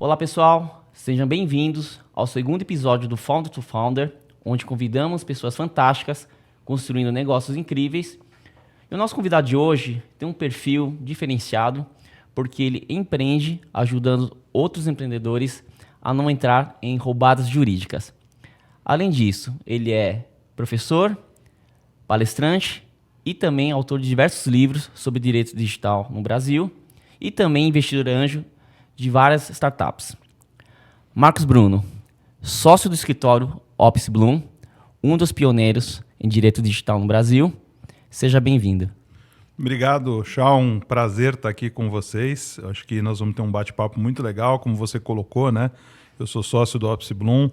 Olá pessoal, sejam bem-vindos ao segundo episódio do Founder to Founder, onde convidamos pessoas fantásticas construindo negócios incríveis. E o nosso convidado de hoje tem um perfil diferenciado porque ele empreende ajudando outros empreendedores a não entrar em roubadas jurídicas. Além disso, ele é professor, palestrante e também autor de diversos livros sobre direito digital no Brasil e também investidor anjo de várias startups. Marcos Bruno, sócio do escritório Opus Bloom, um dos pioneiros em direito digital no Brasil. Seja bem-vindo. Obrigado, Shaw. Um prazer estar aqui com vocês. Acho que nós vamos ter um bate-papo muito legal, como você colocou, né? Eu sou sócio do Opus Bloom,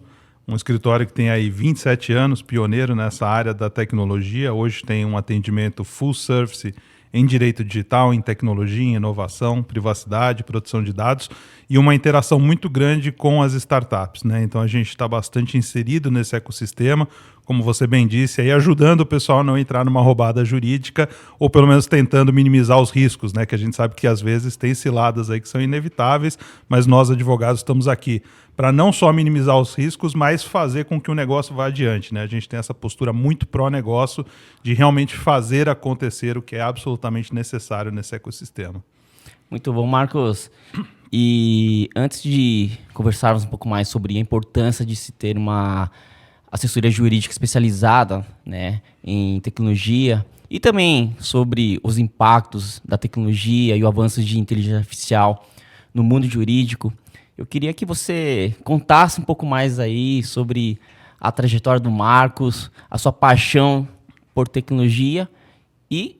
um escritório que tem aí 27 anos, pioneiro nessa área da tecnologia. Hoje tem um atendimento full service em direito digital, em tecnologia, em inovação, privacidade, produção de dados e uma interação muito grande com as startups, né? Então a gente está bastante inserido nesse ecossistema, como você bem disse, aí ajudando o pessoal a não entrar numa roubada jurídica ou pelo menos tentando minimizar os riscos, né? Que a gente sabe que às vezes tem ciladas aí que são inevitáveis, mas nós advogados estamos aqui para não só minimizar os riscos, mas fazer com que o negócio vá adiante, né? A gente tem essa postura muito pró-negócio de realmente fazer acontecer o que é absolutamente necessário nesse ecossistema. Muito bom, Marcos. E antes de conversarmos um pouco mais sobre a importância de se ter uma assessoria jurídica especializada, né, em tecnologia e também sobre os impactos da tecnologia e o avanço de inteligência artificial no mundo jurídico, eu queria que você contasse um pouco mais aí sobre a trajetória do Marcos, a sua paixão por tecnologia e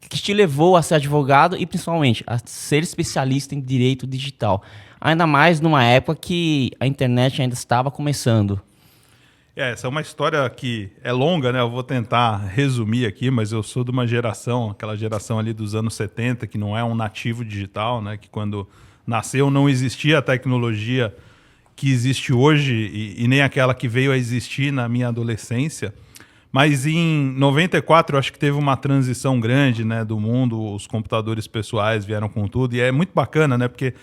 que te levou a ser advogado e principalmente a ser especialista em direito digital. Ainda mais numa época que a internet ainda estava começando. Essa é uma história que é longa, né? Eu vou tentar resumir aqui, mas eu sou de uma geração, aquela geração ali dos anos 70, que não é um nativo digital, né? Que quando nasceu não existia a tecnologia que existe hoje e nem aquela que veio a existir na minha adolescência. Mas em 94 eu acho que teve uma transição grande, né, do mundo, os computadores pessoais vieram com tudo, e é muito bacana, né, porque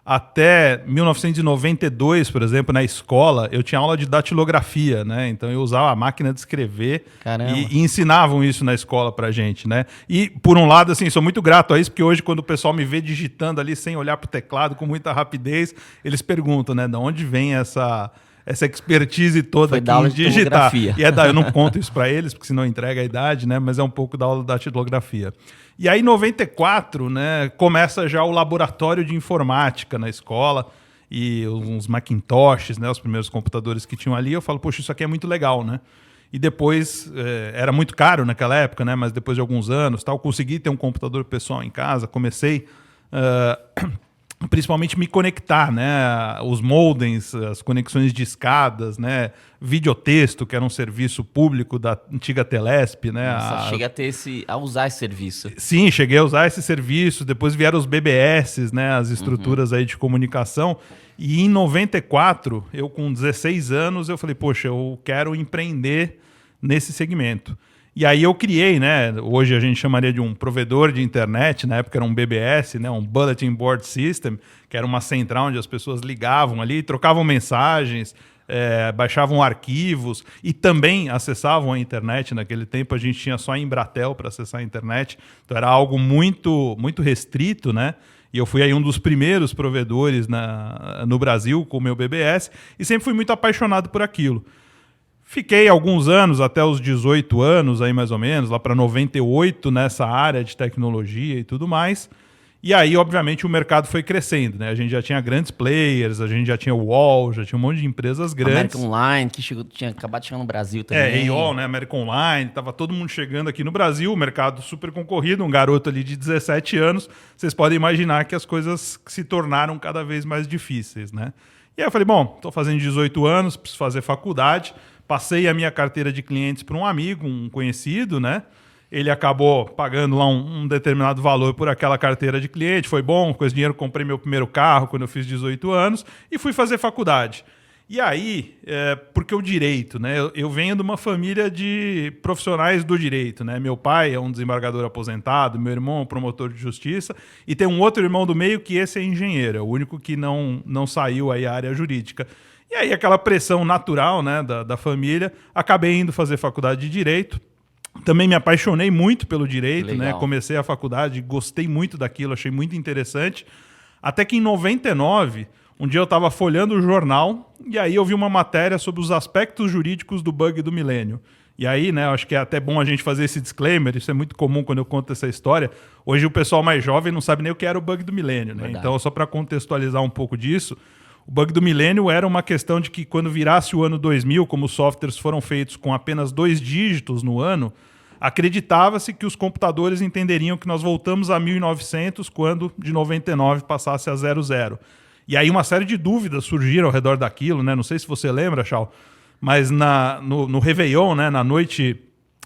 até 1992, por exemplo, na escola, eu tinha aula de datilografia, né? Então eu usava a máquina de escrever e ensinavam isso na escola pra gente, né? E por um lado, assim, sou muito grato a isso, porque hoje quando o pessoal me vê digitando ali sem olhar pro teclado, com muita rapidez, eles perguntam, né, de onde vem essa expertise toda aqui em digitar. E eu não conto isso para eles, porque senão entrega a idade, né? Mas é um pouco da aula da datilografia. E aí, em 94, né, começa já o laboratório de informática na escola e uns Macintoshes, né, os primeiros computadores que tinham ali. Eu falo, poxa, isso aqui é muito legal, né? E depois, era muito caro naquela época, né? Mas depois de alguns anos, tal, consegui ter um computador pessoal em casa, comecei principalmente me conectar, né? Os modems, as conexões de escadas, né? Videotexto, que era um serviço público da antiga Telesp, né? Nossa, chega a usar esse serviço. Sim, cheguei a usar esse serviço. Depois vieram os BBS, né? As estruturas aí de comunicação. E em 94, eu com 16 anos, eu falei, poxa, eu quero empreender nesse segmento. E aí eu criei, né? Hoje a gente chamaria de um provedor de internet, na época era um BBS, né? Um Bulletin Board System, que era uma central onde as pessoas ligavam ali, trocavam mensagens, baixavam arquivos e também acessavam a internet. Naquele tempo a gente tinha só a Embratel para acessar a internet, então era algo muito, muito restrito, né? E eu fui aí um dos primeiros provedores no Brasil com o meu BBS e sempre fui muito apaixonado por aquilo. Fiquei alguns anos, até os 18 anos, aí mais ou menos, lá para 98, nessa área de tecnologia e tudo mais. E aí, obviamente, o mercado foi crescendo, né? A gente já tinha grandes players, a gente já tinha o UOL, já tinha um monte de empresas grandes. American Online, que tinha acabado de chegar no Brasil também. AOL, né? American Online, tava todo mundo chegando aqui no Brasil, o mercado super concorrido, um garoto ali de 17 anos. Vocês podem imaginar que as coisas se tornaram cada vez mais difíceis, né? E aí eu falei, bom, estou fazendo 18 anos, preciso fazer faculdade. Passei a minha carteira de clientes para um amigo, um conhecido, né? Ele acabou pagando lá um determinado valor por aquela carteira de cliente. Foi bom, com esse dinheiro comprei meu primeiro carro quando eu fiz 18 anos e fui fazer faculdade. E aí, porque o direito, né? Eu venho de uma família de profissionais do direito, né? Meu pai é um desembargador aposentado, meu irmão é um promotor de justiça, e tem um outro irmão do meio que esse é engenheiro, é o único que não saiu aí à área jurídica. E aí aquela pressão natural, né, da família, acabei indo fazer faculdade de Direito. Também me apaixonei muito pelo direito, né? Comecei a faculdade, gostei muito daquilo, achei muito interessante. Até que em 99... um dia eu estava folhando o jornal e aí eu vi uma matéria sobre os aspectos jurídicos do bug do milênio. E aí, né, acho que é até bom a gente fazer esse disclaimer, isso é muito comum quando eu conto essa história. Hoje o pessoal mais jovem não sabe nem o que era o bug do milênio, né? Então, só para contextualizar um pouco disso, o bug do milênio era uma questão de que quando virasse o ano 2000, como os softwares foram feitos com apenas 2 dígitos no ano, acreditava-se que os computadores entenderiam que nós voltamos a 1900 quando de 99 passasse a 00. E aí uma série de dúvidas surgiram ao redor daquilo, né? Não sei se você lembra, Chau, mas no Réveillon, né? Na noite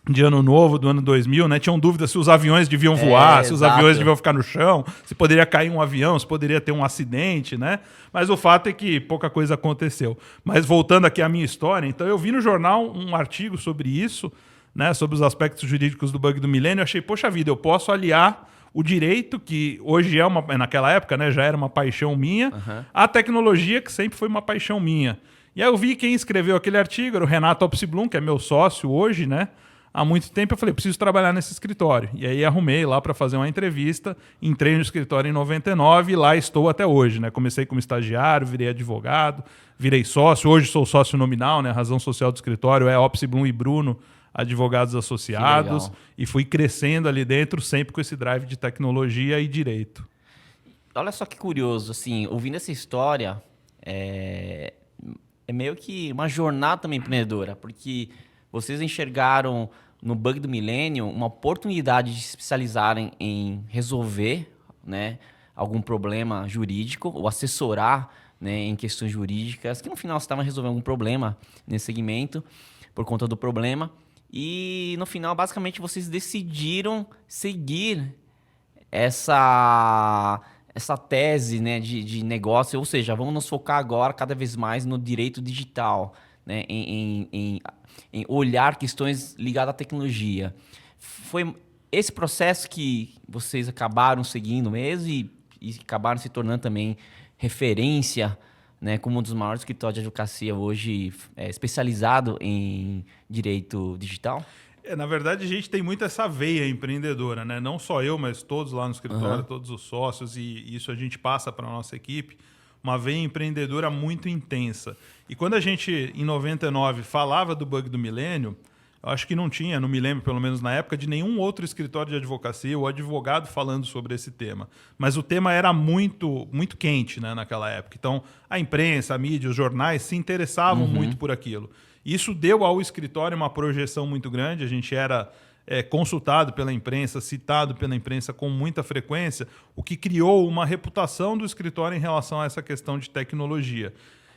de Ano Novo do ano 2000, né? Tinham dúvidas se os aviões deviam voar, se os aviões deviam ficar no chão, se poderia cair um avião, se poderia ter um acidente, né? Mas o fato é que pouca coisa aconteceu. Mas voltando aqui à minha história, então eu vi no jornal um artigo sobre isso, né? Sobre os aspectos jurídicos do bug do milênio. Eu achei, poxa vida, eu posso aliar o direito, que hoje naquela época, né, já era uma paixão minha, a tecnologia, que sempre foi uma paixão minha. E aí eu vi quem escreveu aquele artigo, era o Renato Opsblum, que é meu sócio hoje, né? Há muito tempo eu falei, preciso trabalhar nesse escritório. E aí arrumei lá para fazer uma entrevista, entrei no escritório em 99 e lá estou até hoje, né? Comecei como estagiário, virei advogado, virei sócio, hoje sou sócio nominal, né? A razão social do escritório é Opsblum e Bruno, advogados associados, e fui crescendo ali dentro, sempre com esse drive de tecnologia e direito. Olha só que curioso, assim, ouvindo essa história, é meio que uma jornada também empreendedora, porque vocês enxergaram no bug do milênio uma oportunidade de se especializarem em resolver, né, algum problema jurídico ou assessorar, né, em questões jurídicas, que no final você estava resolvendo algum problema nesse segmento por conta do problema. E no final, basicamente, vocês decidiram seguir essa tese, né, de negócio, ou seja, vamos nos focar agora cada vez mais no direito digital, né, em olhar questões ligadas à tecnologia. Foi esse processo que vocês acabaram seguindo mesmo e acabaram se tornando também referência, né, como um dos maiores escritórios de advocacia hoje especializado em direito digital? Na verdade, a gente tem muito essa veia empreendedora, né? Não só eu, mas todos lá no escritório, todos os sócios, e isso a gente passa para a nossa equipe, uma veia empreendedora muito intensa. E quando a gente, em 99, falava do bug do milênio, eu acho que não tinha, não me lembro, pelo menos na época, de nenhum outro escritório de advocacia ou advogado falando sobre esse tema. Mas o tema era muito, muito quente, né, naquela época. Então, a imprensa, a mídia, os jornais se interessavam muito por aquilo. Isso deu ao escritório uma projeção muito grande. A gente era consultado pela imprensa, citado pela imprensa com muita frequência, o que criou uma reputação do escritório em relação a essa questão de tecnologia.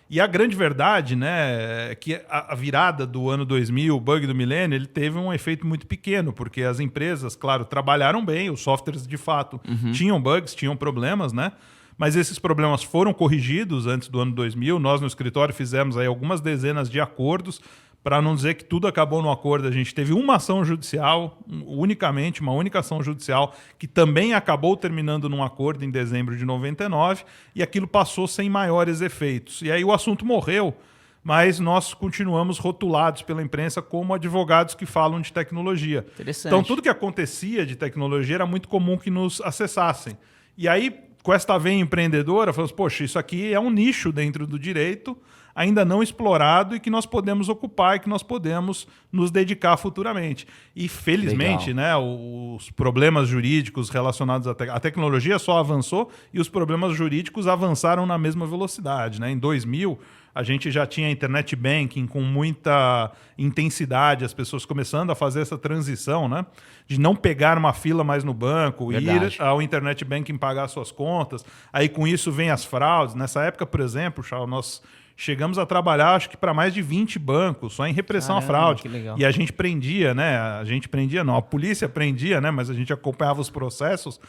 E a grande verdade, né, é que a virada do ano 2000, o bug do milênio, ele teve um efeito muito pequeno, porque as empresas, claro, trabalharam bem, os softwares de fato tinham bugs, tinham problemas, né? Mas esses problemas foram corrigidos antes do ano 2000. Nós no escritório fizemos aí algumas dezenas de acordos, para não dizer que tudo acabou no acordo. A gente teve uma ação judicial, unicamente, uma única ação judicial, que também acabou terminando num acordo em dezembro de 99, e aquilo passou sem maiores efeitos. E aí o assunto morreu, mas nós continuamos rotulados pela imprensa como advogados que falam de tecnologia. Interessante. Então tudo que acontecia de tecnologia era muito comum que nos acessassem. E aí, com esta veia empreendedora, falamos, poxa, isso aqui é um nicho dentro do direito, ainda não explorado e que nós podemos ocupar e que nós podemos nos dedicar futuramente. E, felizmente, né, os problemas jurídicos relacionados à tecnologia só avançou e os problemas jurídicos avançaram na mesma velocidade, né? Em 2000, a gente já tinha internet banking com muita intensidade, as pessoas começando a fazer essa transição, né? De não pegar uma fila mais no banco, ir ao internet banking pagar suas contas. Aí, com isso, vem as fraudes. Nessa época, por exemplo, nós chegamos a trabalhar, acho que para mais de 20 bancos, só em repressão à fraude. E a gente prendia, né? A gente prendia, não, a polícia prendia, né? Mas a gente acompanhava os processos.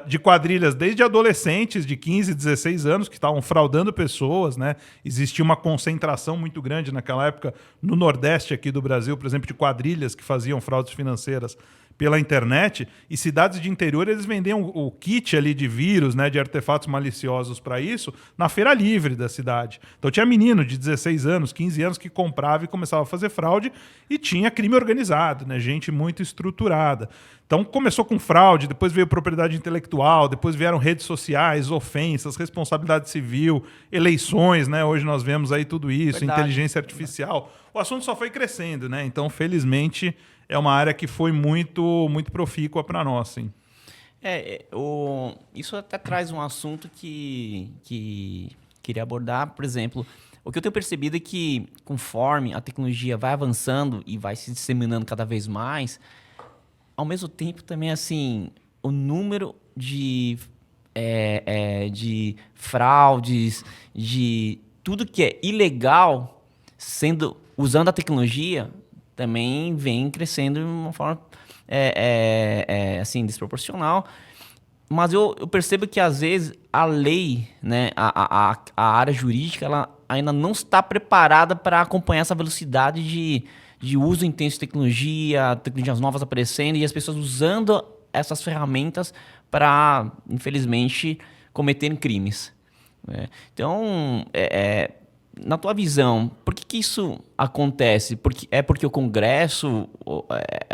de quadrilhas desde adolescentes de 15, 16 anos que estavam fraudando pessoas, né? Existia uma concentração muito grande naquela época no Nordeste aqui do Brasil, por exemplo, de quadrilhas que faziam fraudes financeiras pela internet, e cidades de interior eles vendiam o kit ali de vírus, né, de artefatos maliciosos para isso, na feira livre da cidade. Então tinha menino de 16 anos, 15 anos que comprava e começava a fazer fraude, e tinha crime organizado, né, gente muito estruturada. Então começou com fraude, depois veio propriedade intelectual, depois vieram redes sociais, ofensas, responsabilidade civil, eleições, né? Hoje nós vemos aí tudo isso, Verdade. inteligência artificial. O assunto só foi crescendo, né? Então, felizmente, é uma área que foi muito profícua para nós, sim. Isso até traz um assunto que queria abordar, por exemplo. O que eu tenho percebido é que, conforme a tecnologia vai avançando e vai se disseminando cada vez mais, ao mesmo tempo também, assim, o número de fraudes, de tudo que é ilegal, usando a tecnologia, também vem crescendo de uma forma assim, desproporcional. Mas eu percebo que, às vezes, a lei, né, a área jurídica, ela ainda não está preparada para acompanhar essa velocidade de uso intenso de tecnologias novas aparecendo e as pessoas usando essas ferramentas para, infelizmente, cometerem crimes. Né? Então, na tua visão, por que isso acontece? Porque o Congresso,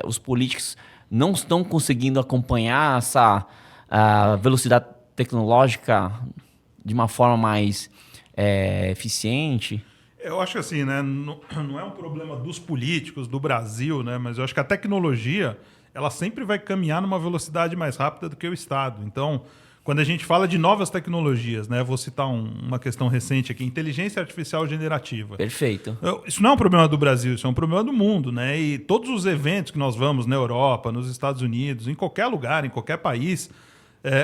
os políticos não estão conseguindo acompanhar essa velocidade tecnológica de uma forma mais eficiente? Eu acho que assim, né, não é um problema dos políticos do Brasil, né, mas eu acho que a tecnologia ela sempre vai caminhar numa velocidade mais rápida do que o Estado. Então, quando a gente fala de novas tecnologias, né, vou citar uma questão recente aqui, inteligência artificial generativa. Perfeito. Isso não é um problema do Brasil, isso é um problema do mundo, né? E todos os eventos que nós vamos na Europa, nos Estados Unidos, em qualquer lugar, em qualquer país,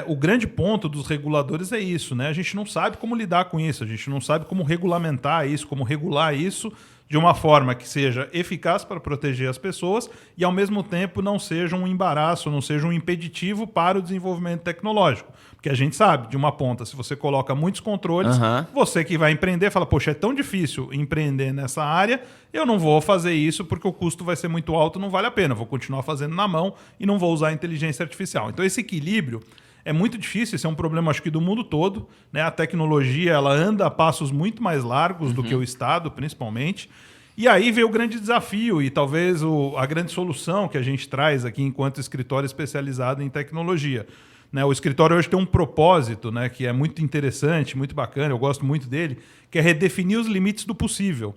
o grande ponto dos reguladores é isso, né? A gente não sabe como lidar com isso, a gente não sabe como regulamentar isso, como regular isso de uma forma que seja eficaz para proteger as pessoas e, ao mesmo tempo, não seja um embaraço, não seja um impeditivo para o desenvolvimento tecnológico. Porque a gente sabe, de uma ponta, se você coloca muitos controles, você que vai empreender fala, poxa, é tão difícil empreender nessa área, eu não vou fazer isso porque o custo vai ser muito alto, não vale a pena, vou continuar fazendo na mão e não vou usar a inteligência artificial. Então, esse equilíbrio é muito difícil, esse é um problema, acho que, do mundo todo. Né? A tecnologia ela anda a passos muito mais largos do que o Estado, principalmente. E aí veio o grande desafio e talvez a grande solução que a gente traz aqui enquanto escritório especializado em tecnologia. Né? O escritório hoje tem um propósito, né, que é muito interessante, muito bacana, eu gosto muito dele, que é redefinir os limites do possível.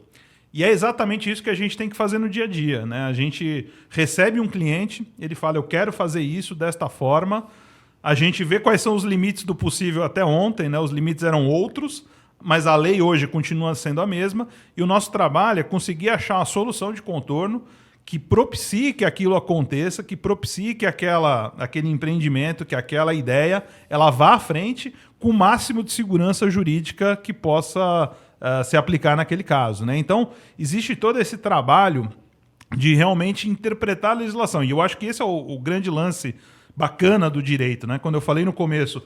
E é exatamente isso que a gente tem que fazer no dia a dia. Né? A gente recebe um cliente, ele fala, eu quero fazer isso desta forma. A gente vê quais são os limites do possível até ontem, né? Os limites eram outros, mas a lei hoje continua sendo a mesma, e o nosso trabalho é conseguir achar uma solução de contorno que propicie que aquilo aconteça, que propicie que aquele empreendimento, que aquela ideia, ela vá à frente com o máximo de segurança jurídica que possa se aplicar naquele caso. Né? Então, existe todo esse trabalho de realmente interpretar a legislação, e eu acho que esse é o grande lance bacana do direito, né? Quando eu falei no começo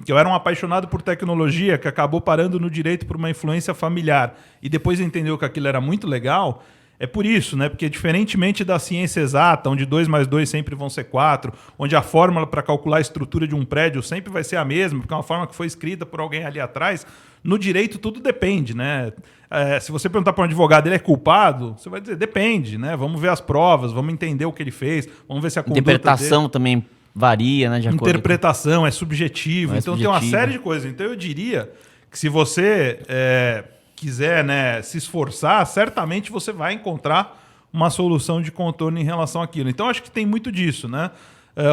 que eu era um apaixonado por tecnologia, que acabou parando no direito por uma influência familiar e depois entendeu que aquilo era muito legal, é por isso, né? Porque diferentemente da ciência exata, onde 2 mais 2 sempre vão ser 4, onde a fórmula para calcular a estrutura de um prédio sempre vai ser a mesma, porque é uma fórmula que foi escrita por alguém ali atrás, no direito tudo depende, né? Se você perguntar para um advogado, ele é culpado? Você vai dizer, depende, né? Vamos ver as provas, vamos entender o que ele fez, vamos ver se a conduta interpretação dele também varia, né? De acordo interpretação, é subjetivo, então tem uma série de coisas. Então eu diria que se você quiser, né, se esforçar, certamente você vai encontrar uma solução de contorno em relação àquilo. Então acho que tem muito disso, né?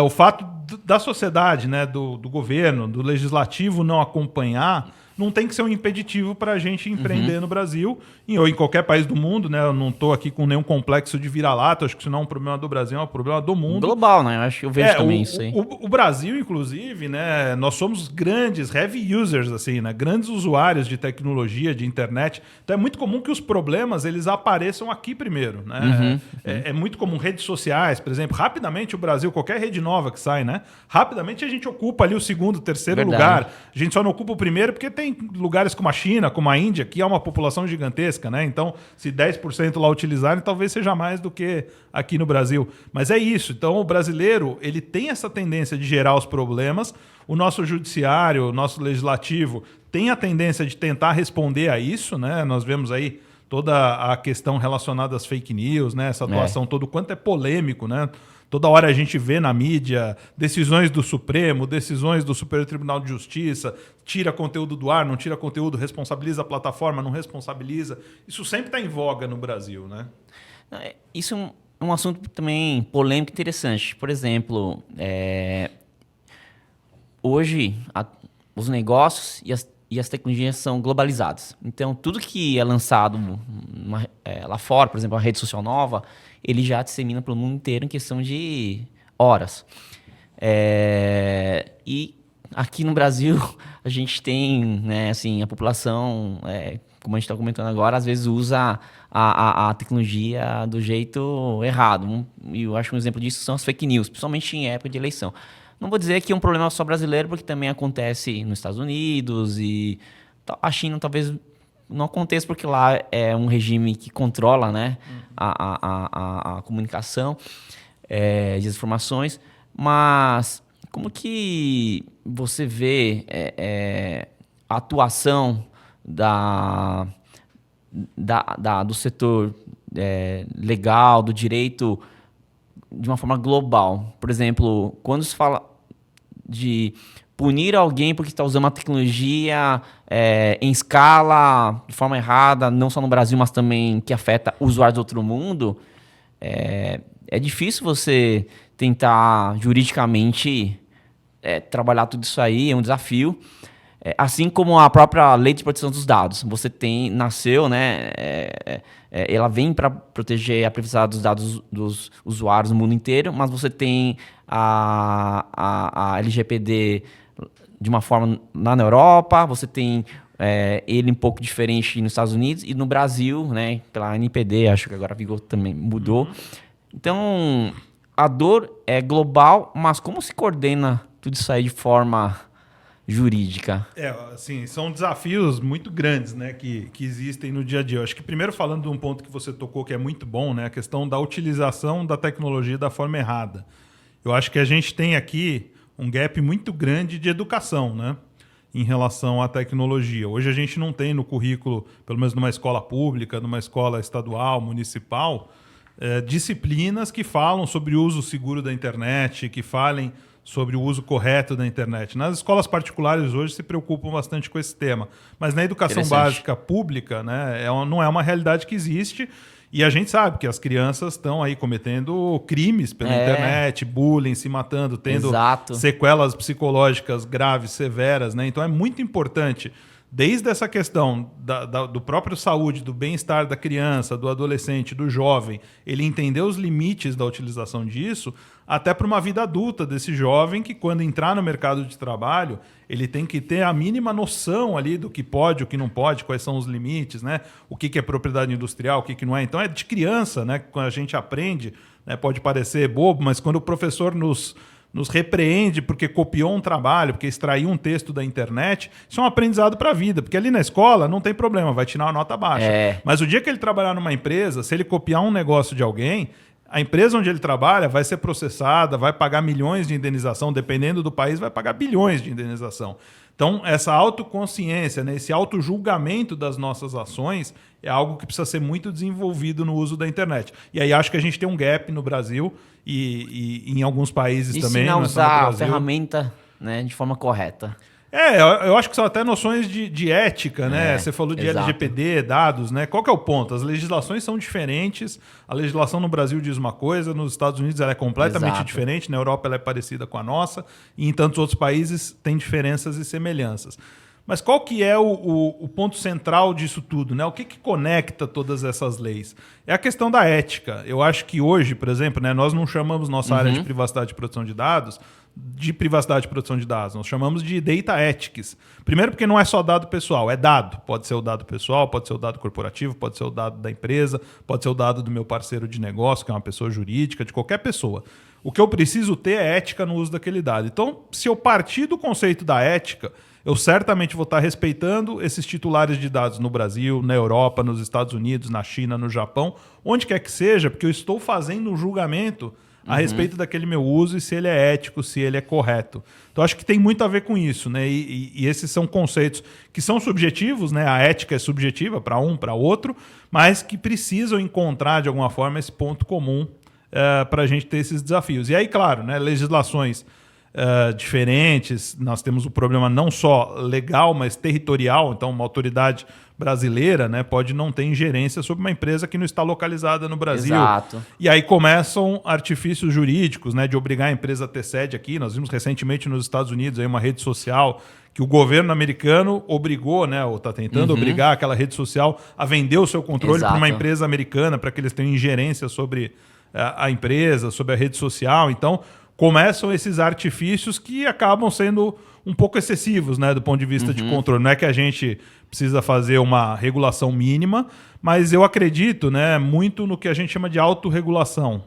O fato da sociedade, né, do governo, do legislativo não acompanhar, não tem que ser um impeditivo para a gente empreender no Brasil ou em qualquer país do mundo, né? Eu não estou aqui com nenhum complexo de vira-lata, acho que isso não é um problema do Brasil, é um problema do mundo. Global, né? Eu acho que eu vejo também isso aí. O Brasil, inclusive, né? Nós somos grandes heavy users, assim, né? Grandes usuários de tecnologia, de internet. Então é muito comum que os problemas eles apareçam aqui primeiro, né? É muito comum redes sociais, por exemplo. Rapidamente o Brasil, qualquer rede nova que sai, né? Rapidamente a gente ocupa ali o segundo, terceiro lugar. A gente só não ocupa o primeiro porque tem lugares como a China, como a Índia, que há uma população gigantesca, né? Então, se 10% lá utilizarem, talvez seja mais do que aqui no Brasil. Mas é isso. Então, o brasileiro, ele tem essa tendência de gerar os problemas. O nosso judiciário, o nosso legislativo tem a tendência de tentar responder a isso, né? Nós vemos aí toda a questão relacionada às fake news, né? Essa atuação todo quanto é polêmico, né? Toda hora a gente vê na mídia decisões do Supremo, decisões do Superior Tribunal de Justiça, tira conteúdo do ar, não tira conteúdo, responsabiliza a plataforma, não responsabiliza. Isso sempre está em voga no Brasil, né? Isso é um assunto também polêmico e interessante. Por exemplo, hoje os negócios e as tecnologias são globalizadas. Então, tudo que é lançado lá fora, por exemplo, uma rede social nova, ele já dissemina para o mundo inteiro em questão de horas. E aqui no Brasil, a gente tem, né, assim, a população, como a gente está comentando agora, às vezes usa a tecnologia do jeito errado. E eu acho que um exemplo disso são as fake news, principalmente em época de eleição. Não vou dizer que é um problema só brasileiro, porque também acontece nos Estados Unidos e a China talvez não aconteça, porque lá é um regime que controla, né, a comunicação de informações. Mas como que você vê a atuação do setor legal, do direito, de uma forma global? Por exemplo, quando se fala de punir alguém porque está usando uma tecnologia em escala, de forma errada, não só no Brasil, mas também que afeta usuários do outro mundo, é difícil você tentar juridicamente trabalhar tudo isso aí, é um desafio. Assim como a própria lei de proteção dos dados. Você nasceu, né? Ela vem para proteger a privacidade dos dados dos usuários no mundo inteiro, mas você tem a LGPD de uma forma lá na Europa, você tem ele um pouco diferente nos Estados Unidos e no Brasil, né? Pela NPD, acho que agora a Vigor também mudou. Então, a dor é global, mas como se coordena tudo isso aí de forma jurídica? Assim, são desafios muito grandes, né, que existem no dia a dia. Eu acho que primeiro falando de um ponto que você tocou que é muito bom, né, a questão da utilização da tecnologia da forma errada. Eu acho que a gente tem aqui um gap muito grande de educação, né, em relação à tecnologia. Hoje a gente não tem no currículo, pelo menos numa escola pública, numa escola estadual, municipal, disciplinas que falam sobre o uso seguro da internet, que falem sobre o uso correto da internet. Nas escolas particulares hoje se preocupam bastante com esse tema, mas na educação básica pública, né, não é uma realidade que existe, e a gente sabe que as crianças estão aí cometendo crimes pela internet, bullying, se matando, tendo sequelas psicológicas graves, severas, né? Então é muito importante, desde essa questão do próprio saúde, do bem-estar da criança, do adolescente, do jovem, ele entender os limites da utilização disso, até para uma vida adulta desse jovem que, quando entrar no mercado de trabalho, ele tem que ter a mínima noção ali do que pode, o que não pode, quais são os limites, né? O que é propriedade industrial, o que não é. Então é de criança, né? Quando a gente aprende, né? Pode parecer bobo, mas quando o professor nos repreende porque copiou um trabalho, porque extraiu um texto da internet, isso é um aprendizado para a vida, porque ali na escola não tem problema, vai tirar uma nota baixa. Mas o dia que ele trabalhar numa empresa, se ele copiar um negócio de alguém, a empresa onde ele trabalha vai ser processada, vai pagar milhões de indenização, dependendo do país, vai pagar bilhões de indenização. Então, essa autoconsciência, né, esse autojulgamento das nossas ações é algo que precisa ser muito desenvolvido no uso da internet. E aí acho que a gente tem um gap no Brasil e em alguns países também. Ensinar a usar a ferramenta, né, de forma correta. Eu acho que são até noções de ética, né? Você falou de LGPD, dados, né? Qual que é o ponto? As legislações são diferentes. A legislação no Brasil diz uma coisa, nos Estados Unidos ela é completamente diferente, na Europa ela é parecida com a nossa, e em tantos outros países tem diferenças e semelhanças. Mas qual que é o ponto central disso tudo, né? O que conecta todas essas leis? É a questão da ética. Eu acho que hoje, por exemplo, né, nós não chamamos nossa área de privacidade e proteção de dados de privacidade e proteção de dados. Nós chamamos de data ethics. Primeiro porque não é só dado pessoal, é dado. Pode ser o dado pessoal, pode ser o dado corporativo, pode ser o dado da empresa, pode ser o dado do meu parceiro de negócio, que é uma pessoa jurídica, de qualquer pessoa. O que eu preciso ter é ética no uso daquele dado. Então, se eu partir do conceito da ética, eu certamente vou estar respeitando esses titulares de dados no Brasil, na Europa, nos Estados Unidos, na China, no Japão, onde quer que seja, porque eu estou fazendo um julgamento a respeito daquele meu uso e se ele é ético, se ele é correto. Então, acho que tem muito a ver com isso, né? E esses são conceitos que são subjetivos, né? A ética é subjetiva para um, para outro, mas que precisam encontrar, de alguma forma, esse ponto comum para a gente ter esses desafios. E aí, claro, né? Legislações diferentes, nós temos um problema não só legal, mas territorial. Então, uma autoridade brasileira, né, pode não ter ingerência sobre uma empresa que não está localizada no Brasil. Exato. E aí começam artifícios jurídicos, né, de obrigar a empresa a ter sede aqui. Nós vimos recentemente nos Estados Unidos aí uma rede social que o governo americano obrigou, né, ou está tentando obrigar aquela rede social a vender o seu controle para uma empresa americana, para que eles tenham ingerência sobre a empresa, sobre a rede social. Então, começam esses artifícios que acabam sendo um pouco excessivos, né, do ponto de vista de controle. Não é que a gente precisa fazer uma regulação mínima, mas eu acredito, né, muito no que a gente chama de autorregulação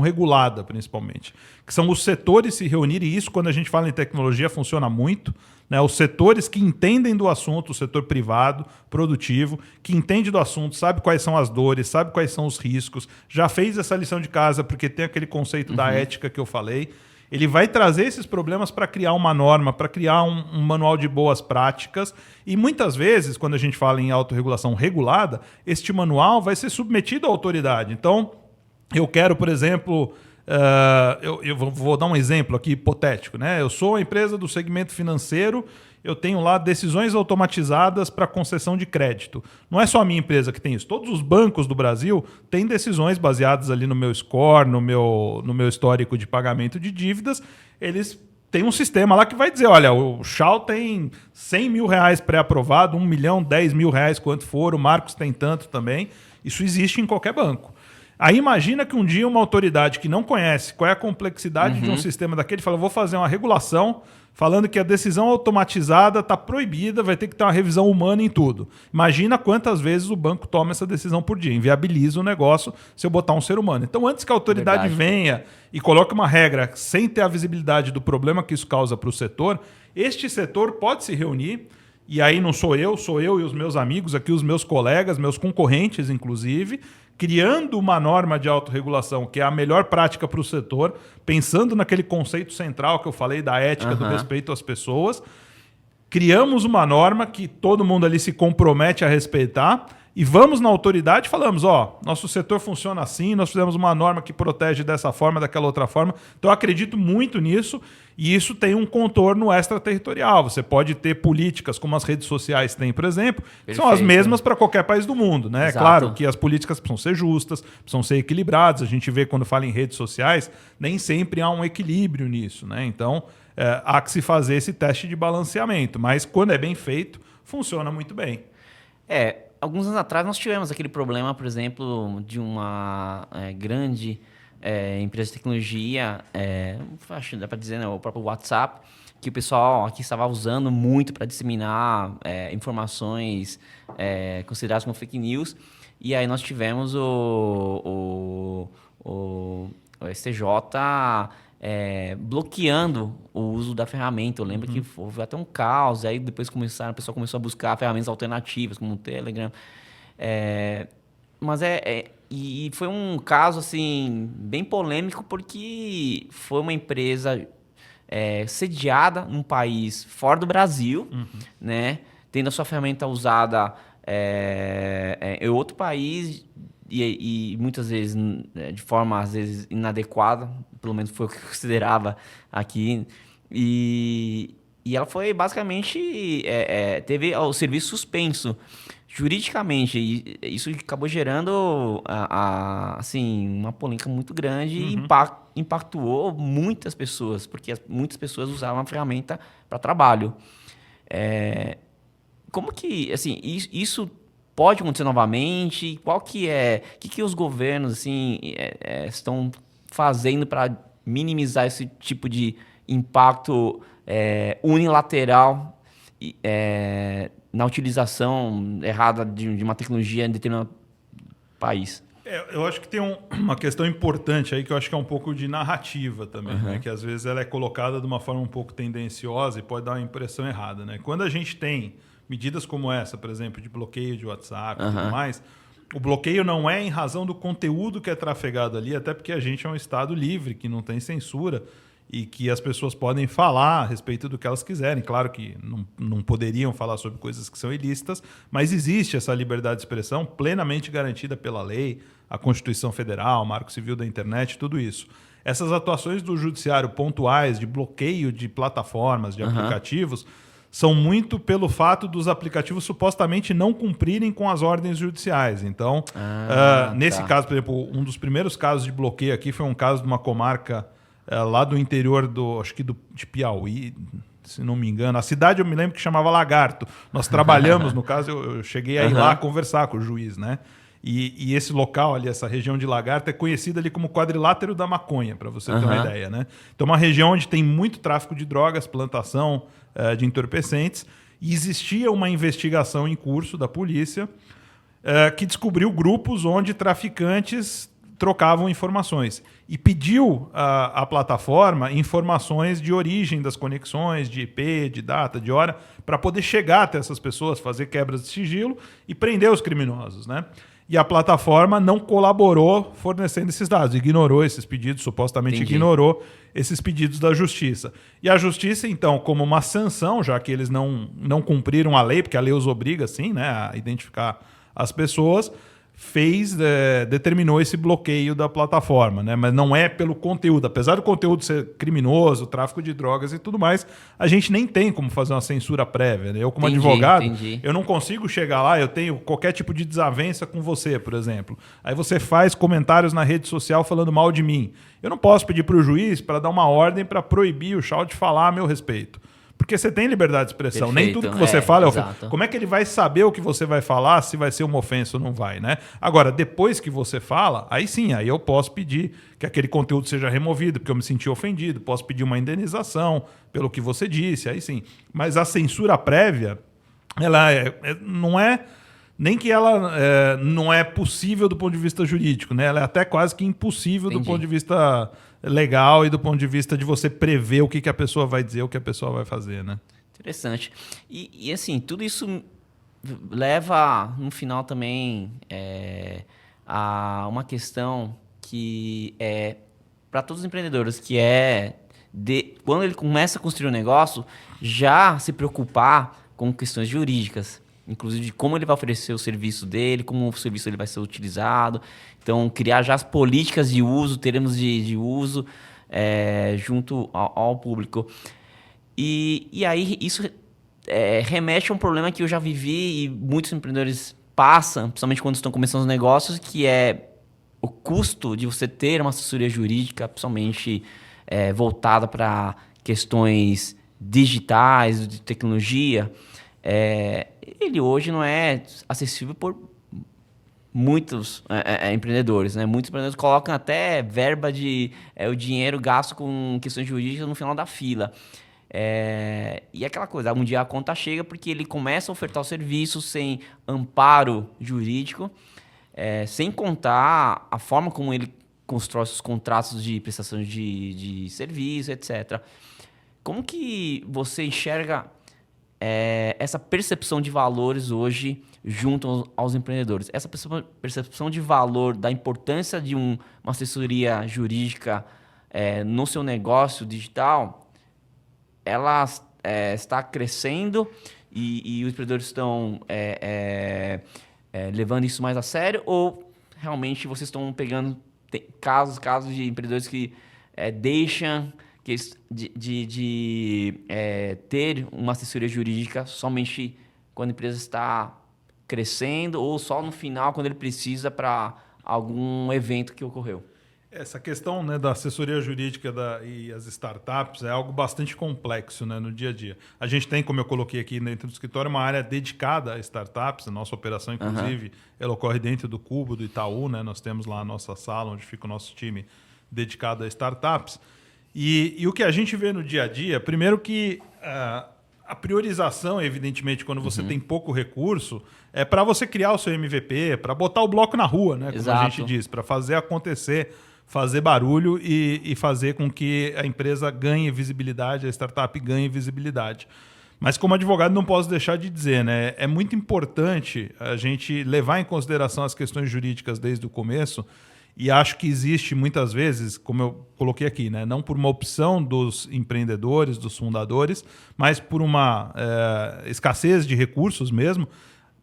regulada, principalmente, que são os setores se reunirem, e isso, quando a gente fala em tecnologia, funciona muito, né, os setores que entendem do assunto, o setor privado, produtivo, que entende do assunto, sabe quais são as dores, sabe quais são os riscos, já fez essa lição de casa, porque tem aquele conceito da ética que eu falei. Ele vai trazer esses problemas para criar uma norma, para criar um manual de boas práticas. E muitas vezes, quando a gente fala em autorregulação regulada, este manual vai ser submetido à autoridade. Então, eu quero, por exemplo, eu vou dar um exemplo aqui hipotético, né? Eu sou uma empresa do segmento financeiro, eu tenho lá decisões automatizadas para concessão de crédito. Não é só a minha empresa que tem isso. Todos os bancos do Brasil têm decisões baseadas ali no meu score, no meu histórico de pagamento de dívidas. Eles têm um sistema lá que vai dizer, olha, o Shaw tem 100 mil reais pré-aprovado, 1 milhão, 10 mil reais, quanto for, o Marcos tem tanto também. Isso existe em qualquer banco. Aí imagina que um dia uma autoridade que não conhece qual é a complexidade de um sistema daquele fala, vou fazer uma regulação falando que a decisão automatizada está proibida, vai ter que ter uma revisão humana em tudo. Imagina quantas vezes o banco toma essa decisão por dia, inviabiliza o negócio se eu botar um ser humano. Então, antes que a autoridade venha e coloque uma regra sem ter a visibilidade do problema que isso causa para o setor, este setor pode se reunir, e aí não sou eu e os meus amigos aqui, os meus colegas, meus concorrentes, inclusive, criando uma norma de autorregulação que é a melhor prática para o setor, pensando naquele conceito central que eu falei da ética, do respeito às pessoas. Criamos uma norma que todo mundo ali se compromete a respeitar e vamos na autoridade e falamos, nosso setor funciona assim, nós fizemos uma norma que protege dessa forma, daquela outra forma. Então eu acredito muito nisso e isso tem um contorno extraterritorial. Você pode ter políticas como as redes sociais têm, por exemplo, que são as mesmas para qualquer país do mundo, né? É claro que as políticas precisam ser justas, precisam ser equilibradas. A gente vê quando fala em redes sociais, nem sempre há um equilíbrio nisso, né? Então há que se fazer esse teste de balanceamento, mas quando é bem feito, funciona muito bem. Alguns anos atrás nós tivemos aquele problema, por exemplo, de uma grande empresa de tecnologia, acho que dá para dizer, né, o próprio WhatsApp, que o pessoal aqui estava usando muito para disseminar informações consideradas como fake news. E aí nós tivemos o STJ bloqueando o uso da ferramenta. Eu lembro que houve até um caos, aí depois o pessoal começou a buscar ferramentas alternativas, como o Telegram. Mas e foi um caso assim, bem polêmico, porque foi uma empresa sediada num país fora do Brasil, né, tendo a sua ferramenta usada em outro país e muitas vezes de forma às vezes inadequada, pelo menos foi o que eu considerava aqui, e ela foi basicamente teve o serviço suspenso juridicamente, e isso acabou gerando assim, uma polêmica muito grande e impactou muitas pessoas, porque muitas pessoas usavam a ferramenta para trabalho. Como que, assim, isso pode acontecer novamente? Qual que é, o que os governos, assim, estão fazendo para minimizar esse tipo de impacto unilateral na utilização errada de uma tecnologia em determinado país? Eu acho que tem uma questão importante aí que eu acho que é um pouco de narrativa também, né? Que às vezes ela é colocada de uma forma um pouco tendenciosa e pode dar uma impressão errada, né? Quando a gente tem medidas como essa, por exemplo, de bloqueio de WhatsApp e tudo mais, o bloqueio não é em razão do conteúdo que é trafegado ali, até porque a gente é um estado livre, que não tem censura e que as pessoas podem falar a respeito do que elas quiserem. Claro que não poderiam falar sobre coisas que são ilícitas, mas existe essa liberdade de expressão plenamente garantida pela lei, a Constituição Federal, o Marco Civil da Internet, tudo isso. Essas atuações do judiciário pontuais de bloqueio de plataformas, de aplicativos, são muito pelo fato dos aplicativos supostamente não cumprirem com as ordens judiciais. Então, nesse caso, por exemplo, um dos primeiros casos de bloqueio aqui foi um caso de uma comarca lá do interior de Piauí, se não me engano. A cidade eu me lembro que chamava Lagarto. Nós trabalhamos, no caso, eu cheguei a ir lá conversar com o juiz, né? E esse local ali, essa região de Lagarto, é conhecida ali como quadrilátero da maconha, para você ter uma ideia, né? Então, uma região onde tem muito tráfico de drogas, plantação de entorpecentes, e existia uma investigação em curso da polícia que descobriu grupos onde traficantes trocavam informações e pediu à plataforma informações de origem das conexões, de IP, de data, de hora, para poder chegar até essas pessoas, fazer quebras de sigilo e prender os criminosos, né? E a plataforma não colaborou fornecendo esses dados, ignorou esses pedidos, supostamente ignorou esses pedidos da justiça. E a justiça, então, como uma sanção, já que eles não cumpriram a lei, porque a lei os obriga, sim, né, a identificar as pessoas, determinou esse bloqueio da plataforma, né? Mas não é pelo conteúdo. Apesar do conteúdo ser criminoso, tráfico de drogas e tudo mais, a gente nem tem como fazer uma censura prévia, né? Eu, como advogado, eu não consigo chegar lá, eu tenho qualquer tipo de desavença com você, por exemplo. Aí você faz comentários na rede social falando mal de mim. Eu não posso pedir para o juiz para dar uma ordem para proibir o Shaw de falar a meu respeito. Porque você tem liberdade de expressão. Nem tudo que você fala é ofensa. Como é que ele vai saber o que você vai falar, se vai ser uma ofensa ou não vai, né? Agora, depois que você fala, aí sim, aí eu posso pedir que aquele conteúdo seja removido, porque eu me senti ofendido. Posso pedir uma indenização pelo que você disse, aí sim. Mas a censura prévia, ela não é... Nem que ela não é possível do ponto de vista jurídico, né? Ela é até quase que impossível do ponto de vista legal e do ponto de vista de você prever o que a pessoa vai dizer, o que a pessoa vai fazer, né? Interessante. E assim, tudo isso leva, no final também, a uma questão que é para todos os empreendedores, que quando ele começa a construir um negócio, já se preocupar com questões jurídicas. Inclusive de como ele vai oferecer o serviço dele, como o serviço ele vai ser utilizado. Então, criar já as políticas de uso, termos de uso junto ao público. E aí isso remete a um problema que eu já vivi e muitos empreendedores passam, principalmente quando estão começando os negócios, que é o custo de você ter uma assessoria jurídica, principalmente voltada para questões digitais, de tecnologia. Ele hoje não é acessível por muitos empreendedores, né? Muitos empreendedores colocam até verba o dinheiro gasto com questões jurídicas no final da fila. E aquela coisa, um dia a conta chega porque ele começa a ofertar o serviço sem amparo jurídico, sem contar a forma como ele constrói os contratos de prestação de serviço, etc. Como que você enxerga essa percepção de valores hoje junto aos empreendedores? Essa percepção de valor da importância de uma assessoria jurídica no seu negócio digital, ela está crescendo e os empreendedores estão levando isso mais a sério, ou realmente vocês estão pegando casos de empreendedores que deixam de ter uma assessoria jurídica somente quando a empresa está crescendo ou só no final, quando ele precisa para algum evento que ocorreu? Essa questão, né, da assessoria jurídica e as startups é algo bastante complexo, né, no dia a dia. A gente tem, como eu coloquei aqui dentro do escritório, uma área dedicada a startups. A nossa operação, inclusive, ela ocorre dentro do Cubo do Itaú. Né? Nós temos lá a nossa sala onde fica o nosso time dedicado a startups. E o que a gente vê no dia a dia, primeiro que a priorização, evidentemente, quando você tem pouco recurso, é para você criar o seu MVP, para botar o bloco na rua, né, como a gente diz, para fazer acontecer, fazer barulho e fazer com que a empresa ganhe visibilidade, a startup ganhe visibilidade. Mas como advogado não posso deixar de dizer, né, é muito importante a gente levar em consideração as questões jurídicas desde o começo. E acho que existe muitas vezes, como eu coloquei aqui, né, não por uma opção dos empreendedores, dos fundadores, mas por uma escassez de recursos mesmo,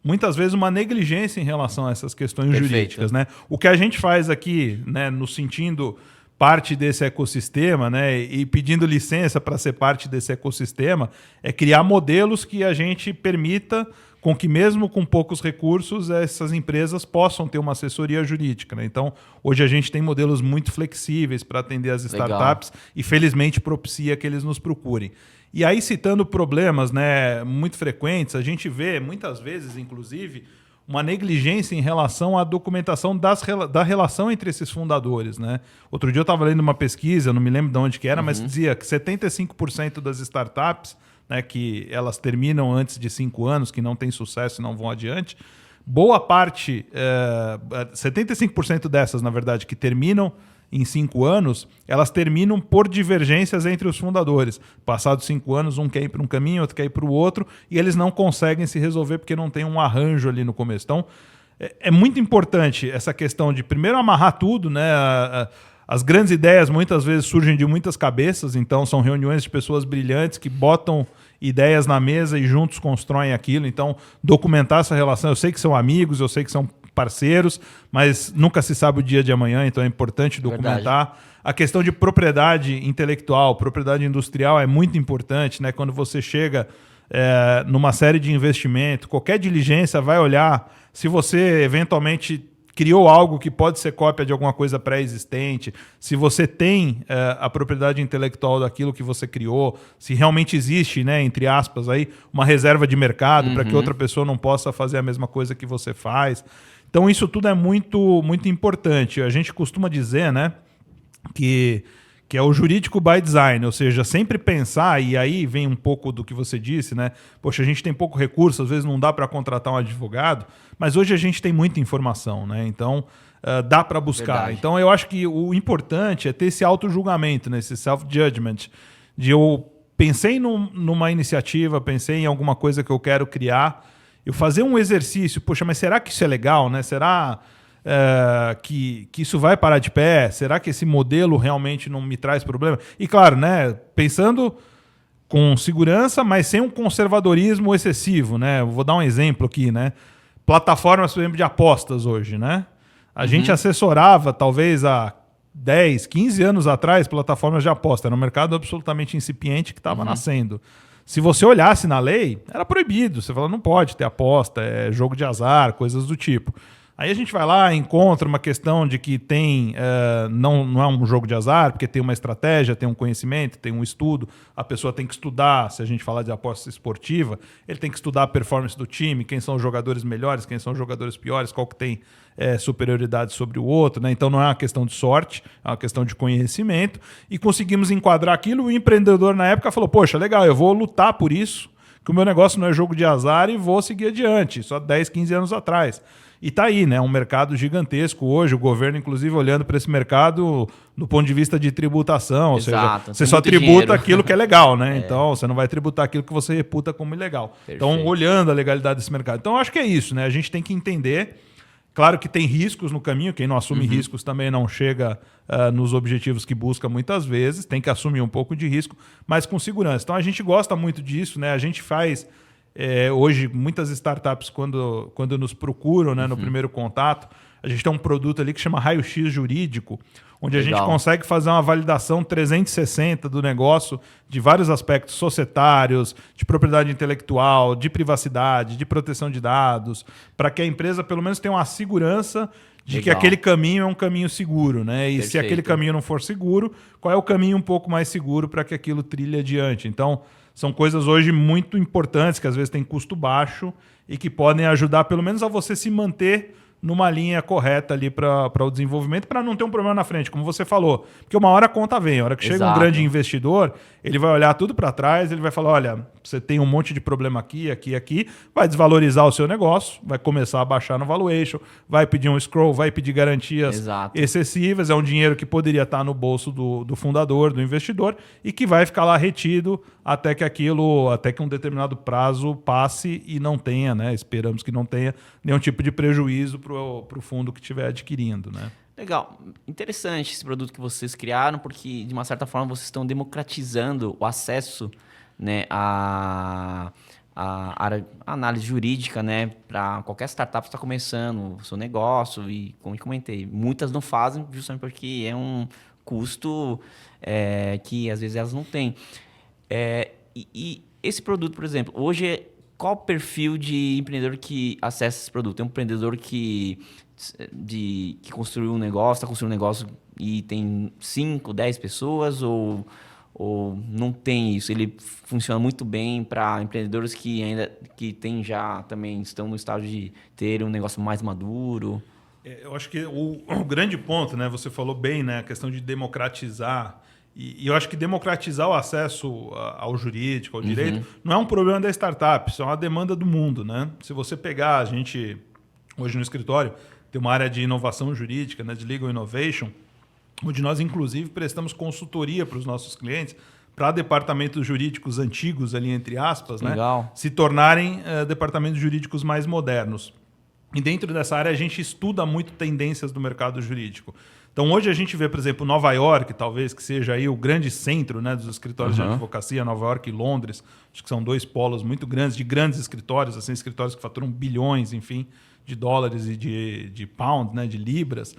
muitas vezes uma negligência em relação a essas questões jurídicas. Né? O que a gente faz aqui, né, nos sentindo parte desse ecossistema, né, e pedindo licença para ser parte desse ecossistema, é criar modelos que a gente permita com que mesmo com poucos recursos essas empresas possam ter uma assessoria jurídica. Né? Então, hoje a gente tem modelos muito flexíveis para atender as startups e felizmente propicia que eles nos procurem. E aí, citando problemas, né, muito frequentes, a gente vê muitas vezes, inclusive, uma negligência em relação à documentação da relação entre esses fundadores. Né? Outro dia eu estava lendo uma pesquisa, não me lembro de onde que era, mas dizia que 75% das startups, né, que elas terminam antes de 5 anos, que não têm sucesso e não vão adiante, boa parte, 75% dessas, na verdade, que terminam em 5 anos, elas terminam por divergências entre os fundadores. Passados 5 anos, um quer ir para um caminho, outro quer ir para o outro, e eles não conseguem se resolver porque não tem um arranjo ali no começo. Então, é muito importante essa questão de, primeiro, amarrar tudo, né? As grandes ideias muitas vezes surgem de muitas cabeças, então são reuniões de pessoas brilhantes que botam ideias na mesa e juntos constroem aquilo. Então, documentar essa relação. Eu sei que são amigos, eu sei que são parceiros, mas nunca se sabe o dia de amanhã, então é importante documentar. Verdade. A questão de propriedade intelectual, propriedade industrial é muito importante, né? Quando você chega numa série de investimento, qualquer diligência vai olhar se você eventualmente criou algo que pode ser cópia de alguma coisa pré-existente, se você tem a propriedade intelectual daquilo que você criou, se realmente existe, né, entre aspas, aí, uma reserva de mercado para que outra pessoa não possa fazer a mesma coisa que você faz. Então isso tudo é muito, muito importante. A gente costuma dizer, né, que é o jurídico by design, ou seja, sempre pensar, e aí vem um pouco do que você disse, né? Poxa, a gente tem pouco recurso, às vezes não dá para contratar um advogado, mas hoje a gente tem muita informação, né? Então, dá para buscar. Verdade. Então, eu acho que o importante é ter esse auto-julgamento, né? Esse self-judgment, de eu pensei numa iniciativa, pensei em alguma coisa que eu quero criar, eu fazer um exercício, poxa, mas será que isso é legal, né? Será que isso vai parar de pé? Será que esse modelo realmente não me traz problema? E claro, né, pensando com segurança, mas sem um conservadorismo excessivo, né? Eu vou dar um exemplo aqui, né? Plataformas, por exemplo, de apostas hoje, né? A gente assessorava, talvez há 10, 15 anos atrás, plataformas de aposta. Era um mercado absolutamente incipiente que estava nascendo. Se você olhasse na lei, era proibido. Você fala, não pode ter aposta, é jogo de azar, coisas do tipo. Aí a gente vai lá, encontra uma questão de que tem não é um jogo de azar, porque tem uma estratégia, tem um conhecimento, tem um estudo. A pessoa tem que estudar, se a gente falar de aposta esportiva, ele tem que estudar a performance do time, quem são os jogadores melhores, quem são os jogadores piores, qual que tem superioridade sobre o outro. Né? Então não é uma questão de sorte, é uma questão de conhecimento. E conseguimos enquadrar aquilo. O empreendedor na época falou, poxa, legal, eu vou lutar por isso, que o meu negócio não é jogo de azar e vou seguir adiante. Só 10, 15 anos atrás. E está aí, né? Um mercado gigantesco hoje, o governo, inclusive, olhando para esse mercado do ponto de vista de tributação, ou seja, você só tributa aquilo que é legal, né? Então, você não vai tributar aquilo que você reputa como ilegal. Perfeito. Então, olhando a legalidade desse mercado. Então, acho que é isso, né? A gente tem que entender. Claro que tem riscos no caminho, quem não assume riscos também não chega nos objetivos que busca muitas vezes, tem que assumir um pouco de risco, mas com segurança. Então, a gente gosta muito disso, né? A gente faz... hoje, muitas startups, quando nos procuram, né, no primeiro contato, a gente tem um produto ali que chama Raio-X Jurídico, onde Legal. A gente consegue fazer uma validação 360 do negócio, de vários aspectos societários, de propriedade intelectual, de privacidade, de proteção de dados, para que a empresa, pelo menos, tenha uma segurança de que Legal. aquele caminho é um caminho seguro, né? E se Perfeito. aquele caminho não for seguro, qual é o caminho um pouco mais seguro para que aquilo trilhe adiante? Então, são coisas hoje muito importantes, que às vezes têm custo baixo e que podem ajudar pelo menos a você se manter numa linha correta ali para o desenvolvimento, para não ter um problema na frente, como você falou. Porque uma hora a conta vem, a hora que chega um Exato. grande investidor, ele vai olhar tudo para trás, ele vai falar, olha, você tem um monte de problema aqui, aqui, aqui, vai desvalorizar o seu negócio, vai começar a baixar no valuation, vai pedir um scroll, vai pedir garantias Exato. excessivas, é um dinheiro que poderia estar no bolso do fundador, do investidor, e que vai ficar lá retido até que um determinado prazo passe e não tenha, né? Esperamos que não tenha nenhum tipo de prejuízo para o fundo que estiver adquirindo, né? Legal. Interessante esse produto que vocês criaram, porque, de uma certa forma, vocês estão democratizando o acesso, né, à análise jurídica, né, para qualquer startup que está começando o seu negócio. E, como eu comentei, muitas não fazem justamente porque é um custo que, às vezes, elas não têm. E esse produto, por exemplo, hoje, qual o perfil de empreendedor que acessa esse produto? É um empreendedor que construiu um negócio, está construindo um negócio e tem 5, 10 pessoas, ou não tem isso? Ele funciona muito bem para empreendedores que também estão no estágio de ter um negócio mais maduro? Eu acho que o grande ponto, né? Você falou bem, né? A questão de democratizar. E eu acho que democratizar o acesso ao jurídico, ao direito, não é um problema da startup, isso é uma demanda do mundo, né? Se você pegar, a gente, hoje no escritório, tem uma área de inovação jurídica, né, de Legal Innovation, onde nós, inclusive, prestamos consultoria para os nossos clientes, para departamentos jurídicos antigos, ali entre aspas, né, se tornarem departamentos jurídicos mais modernos. E dentro dessa área a gente estuda muito tendências do mercado jurídico. Então hoje a gente vê, por exemplo, Nova York, talvez que seja aí o grande centro, né, dos escritórios de advocacia, Nova York e Londres. Acho que são dois polos muito grandes, de grandes escritórios, assim, escritórios que faturam bilhões, enfim, de dólares e de pounds, né, de libras.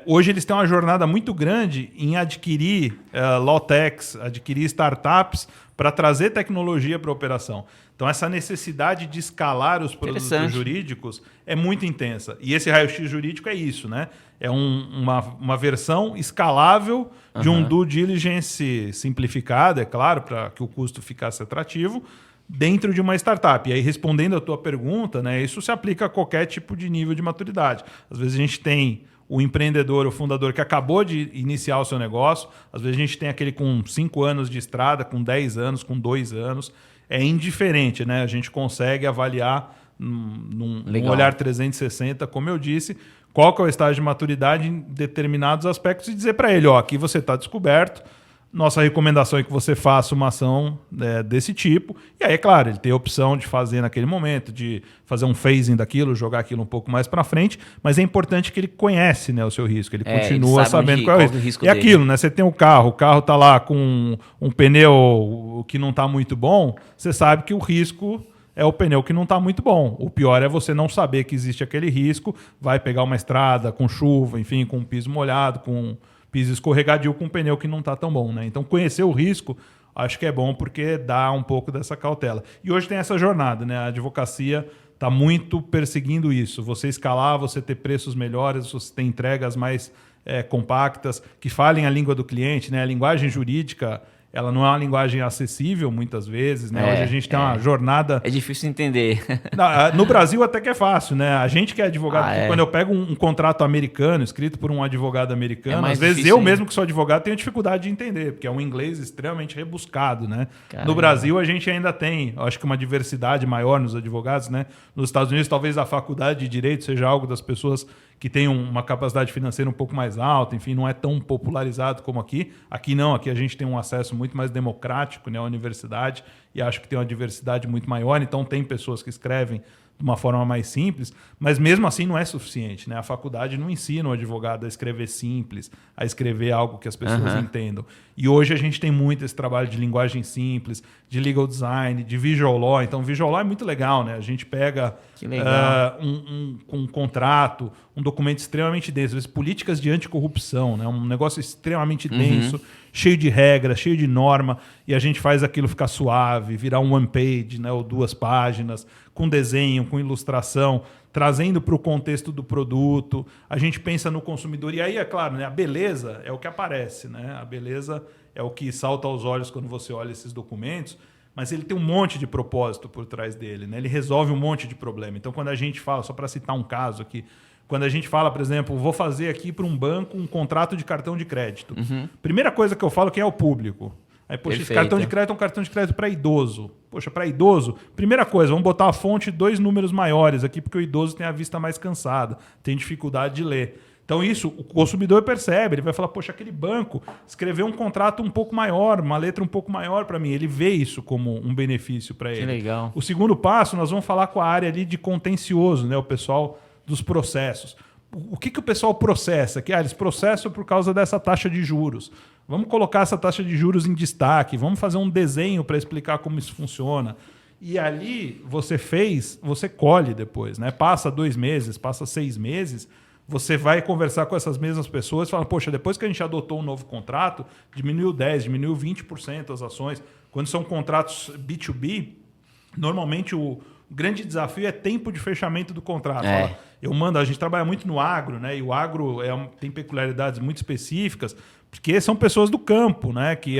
Hoje eles têm uma jornada muito grande em adquirir law techs, adquirir startups para trazer tecnologia para a operação. Então, essa necessidade de escalar os produtos jurídicos é muito intensa. E esse raio-x jurídico é isso, né? É uma versão escalável de um due diligence simplificado, é claro, para que o custo ficasse atrativo, dentro de uma startup. E aí, respondendo a tua pergunta, né, isso se aplica a qualquer tipo de nível de maturidade. Às vezes a gente tem o empreendedor, o fundador que acabou de iniciar o seu negócio, às vezes a gente tem aquele com 5 anos de estrada, com 10 anos, com 2 anos. É indiferente, né? A gente consegue avaliar num olhar 360, como eu disse, qual que é o estágio de maturidade em determinados aspectos e dizer para ele, ó, aqui você está descoberto, nossa recomendação é que você faça uma ação desse tipo. E aí, é claro, ele tem a opção de fazer naquele momento, de fazer um phasing daquilo, jogar aquilo um pouco mais para frente, mas é importante que ele conhece, né, o seu risco, ele continua ele sabendo qual é o risco. É aquilo, né? Você tem o carro está lá com um pneu que não está muito bom, você sabe que o risco é o pneu que não está muito bom. O pior é você não saber que existe aquele risco, vai pegar uma estrada com chuva, enfim, com um piso molhado, com piso escorregadio com um pneu que não está tão bom, né? Então, conhecer o risco, acho que é bom porque dá um pouco dessa cautela. E hoje tem essa jornada, né? A advocacia está muito perseguindo isso. Você escalar, você ter preços melhores, você ter entregas mais compactas, que falem a língua do cliente, né? A linguagem jurídica, ela não é uma linguagem acessível muitas vezes, né? Hoje a gente tem uma jornada... É difícil entender. No Brasil até que é fácil, né? A gente que é advogado, quando eu pego um contrato americano, escrito por um advogado americano, às vezes eu mesmo que sou advogado tenho dificuldade de entender, porque é um inglês extremamente rebuscado, né? Caramba. No Brasil a gente ainda tem, acho que uma diversidade maior nos advogados, né? Nos Estados Unidos talvez a faculdade de Direito seja algo das pessoas que tem uma capacidade financeira um pouco mais alta, enfim, não é tão popularizado como aqui. Aqui não, aqui a gente tem um acesso muito mais democrático, né, à universidade, e acho que tem uma diversidade muito maior, então tem pessoas que escrevem de uma forma mais simples, mas mesmo assim não é suficiente, né? A faculdade não ensina o advogado a escrever simples, a escrever algo que as pessoas entendam. E hoje a gente tem muito esse trabalho de linguagem simples, de legal design, de visual law. Então, visual law é muito legal, né? A gente pega um contrato, um documento extremamente denso, às vezes políticas de anticorrupção, né? Um negócio extremamente denso, cheio de regras, cheio de norma, e a gente faz aquilo ficar suave, virar um one page, né? Ou 2 páginas, com desenho, com ilustração, trazendo para o contexto do produto. A gente pensa no consumidor. E aí, é claro, né, a beleza é o que aparece, né? A beleza é o que salta aos olhos quando você olha esses documentos, mas ele tem um monte de propósito por trás dele, né? Ele resolve um monte de problema. Então, quando a gente fala, só para citar um caso aqui, quando a gente fala, por exemplo, vou fazer aqui para um banco um contrato de cartão de crédito. Primeira coisa que eu falo, quem é o público? Aí, poxa, esse cartão de crédito é um cartão de crédito para idoso. Poxa, para idoso, primeira coisa, vamos botar a fonte 2 números maiores aqui, porque o idoso tem a vista mais cansada, tem dificuldade de ler. Então, isso o consumidor percebe, ele vai falar, poxa, aquele banco escreveu um contrato um pouco maior, uma letra um pouco maior para mim. Ele vê isso como um benefício para ele. Que legal. O segundo passo, nós vamos falar com a área ali de contencioso, né? O pessoal dos processos. O que o pessoal processa? Eles processam por causa dessa taxa de juros. Vamos colocar essa taxa de juros em destaque, vamos fazer um desenho para explicar como isso funciona. E ali você colhe depois, né? Passa 2 meses, passa 6 meses, você vai conversar com essas mesmas pessoas e fala, poxa, depois que a gente adotou um novo contrato, diminuiu 10%, diminuiu 20% as ações. Quando são contratos B2B, normalmente o grande desafio é tempo de fechamento do contrato. A gente trabalha muito no agro, né? E o agro tem peculiaridades muito específicas, porque são pessoas do campo, né? Que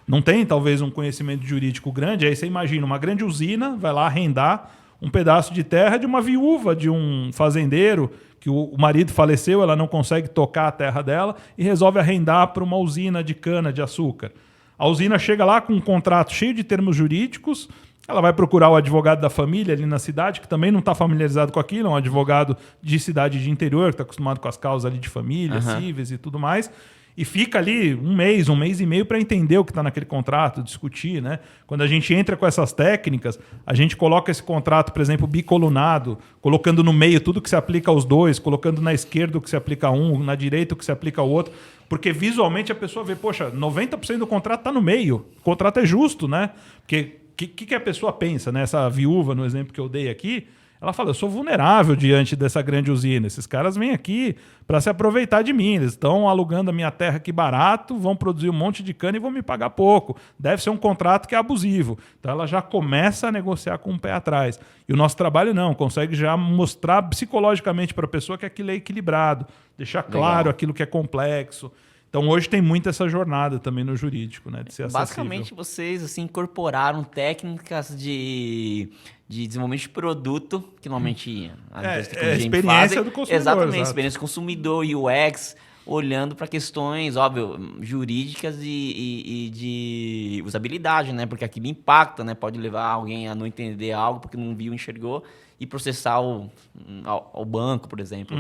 não tem talvez um conhecimento jurídico grande. Aí você imagina uma grande usina, vai lá arrendar um pedaço de terra de uma viúva, de um fazendeiro, que o marido faleceu, ela não consegue tocar a terra dela e resolve arrendar para uma usina de cana de açúcar. A usina chega lá com um contrato cheio de termos jurídicos, ela vai procurar o advogado da família ali na cidade, que também não está familiarizado com aquilo, é um advogado de cidade de interior, que está acostumado com as causas ali de família, cíveis e tudo mais, e fica ali um mês e meio para entender o que está naquele contrato, discutir, né? Quando a gente entra com essas técnicas, a gente coloca esse contrato, por exemplo, bicolunado, colocando no meio tudo que se aplica aos dois, colocando na esquerda o que se aplica a um, na direita o que se aplica ao outro, porque visualmente a pessoa vê, poxa, 90% do contrato está no meio, o contrato é justo, né? Porque o que a pessoa pensa, né? Essa viúva, no exemplo que eu dei aqui, ela fala, eu sou vulnerável diante dessa grande usina. Esses caras vêm aqui para se aproveitar de mim. Eles estão alugando a minha terra aqui barato, vão produzir um monte de cana e vão me pagar pouco. Deve ser um contrato que é abusivo. Então ela já começa a negociar com o pé atrás. E o nosso trabalho não, consegue já mostrar psicologicamente para a pessoa que aquilo é equilibrado, deixar claro aquilo que é complexo. Então, hoje tem muito essa jornada também no jurídico, né? De ser acessível. Basicamente, vocês assim, incorporaram técnicas de desenvolvimento de produto, que normalmente a experiência do consumidor. Exatamente, experiência do consumidor, UX, olhando para questões, óbvio, jurídicas e de usabilidade, né? Porque aquilo impacta, né? Pode levar alguém a não entender algo porque não viu, enxergou, e processar ao banco, por exemplo.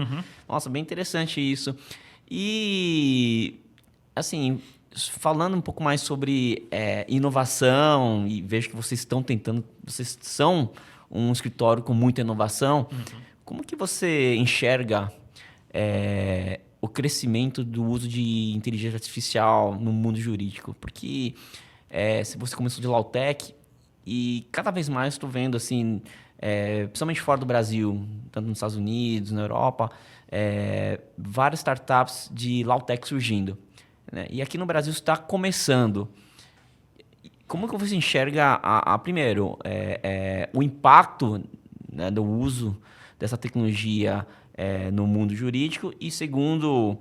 Nossa, bem interessante isso. E, assim, falando um pouco mais sobre inovação, e vejo que vocês são um escritório com muita inovação, como que você enxerga o crescimento do uso de inteligência artificial no mundo jurídico? Porque se você começou de Lautec, e cada vez mais estou vendo, assim, principalmente fora do Brasil, tanto nos Estados Unidos, na Europa, várias startups de Lautec surgindo, né? E aqui no Brasil está começando. Como que você enxerga, primeiro, o impacto, né, do uso dessa tecnologia no mundo jurídico? E segundo,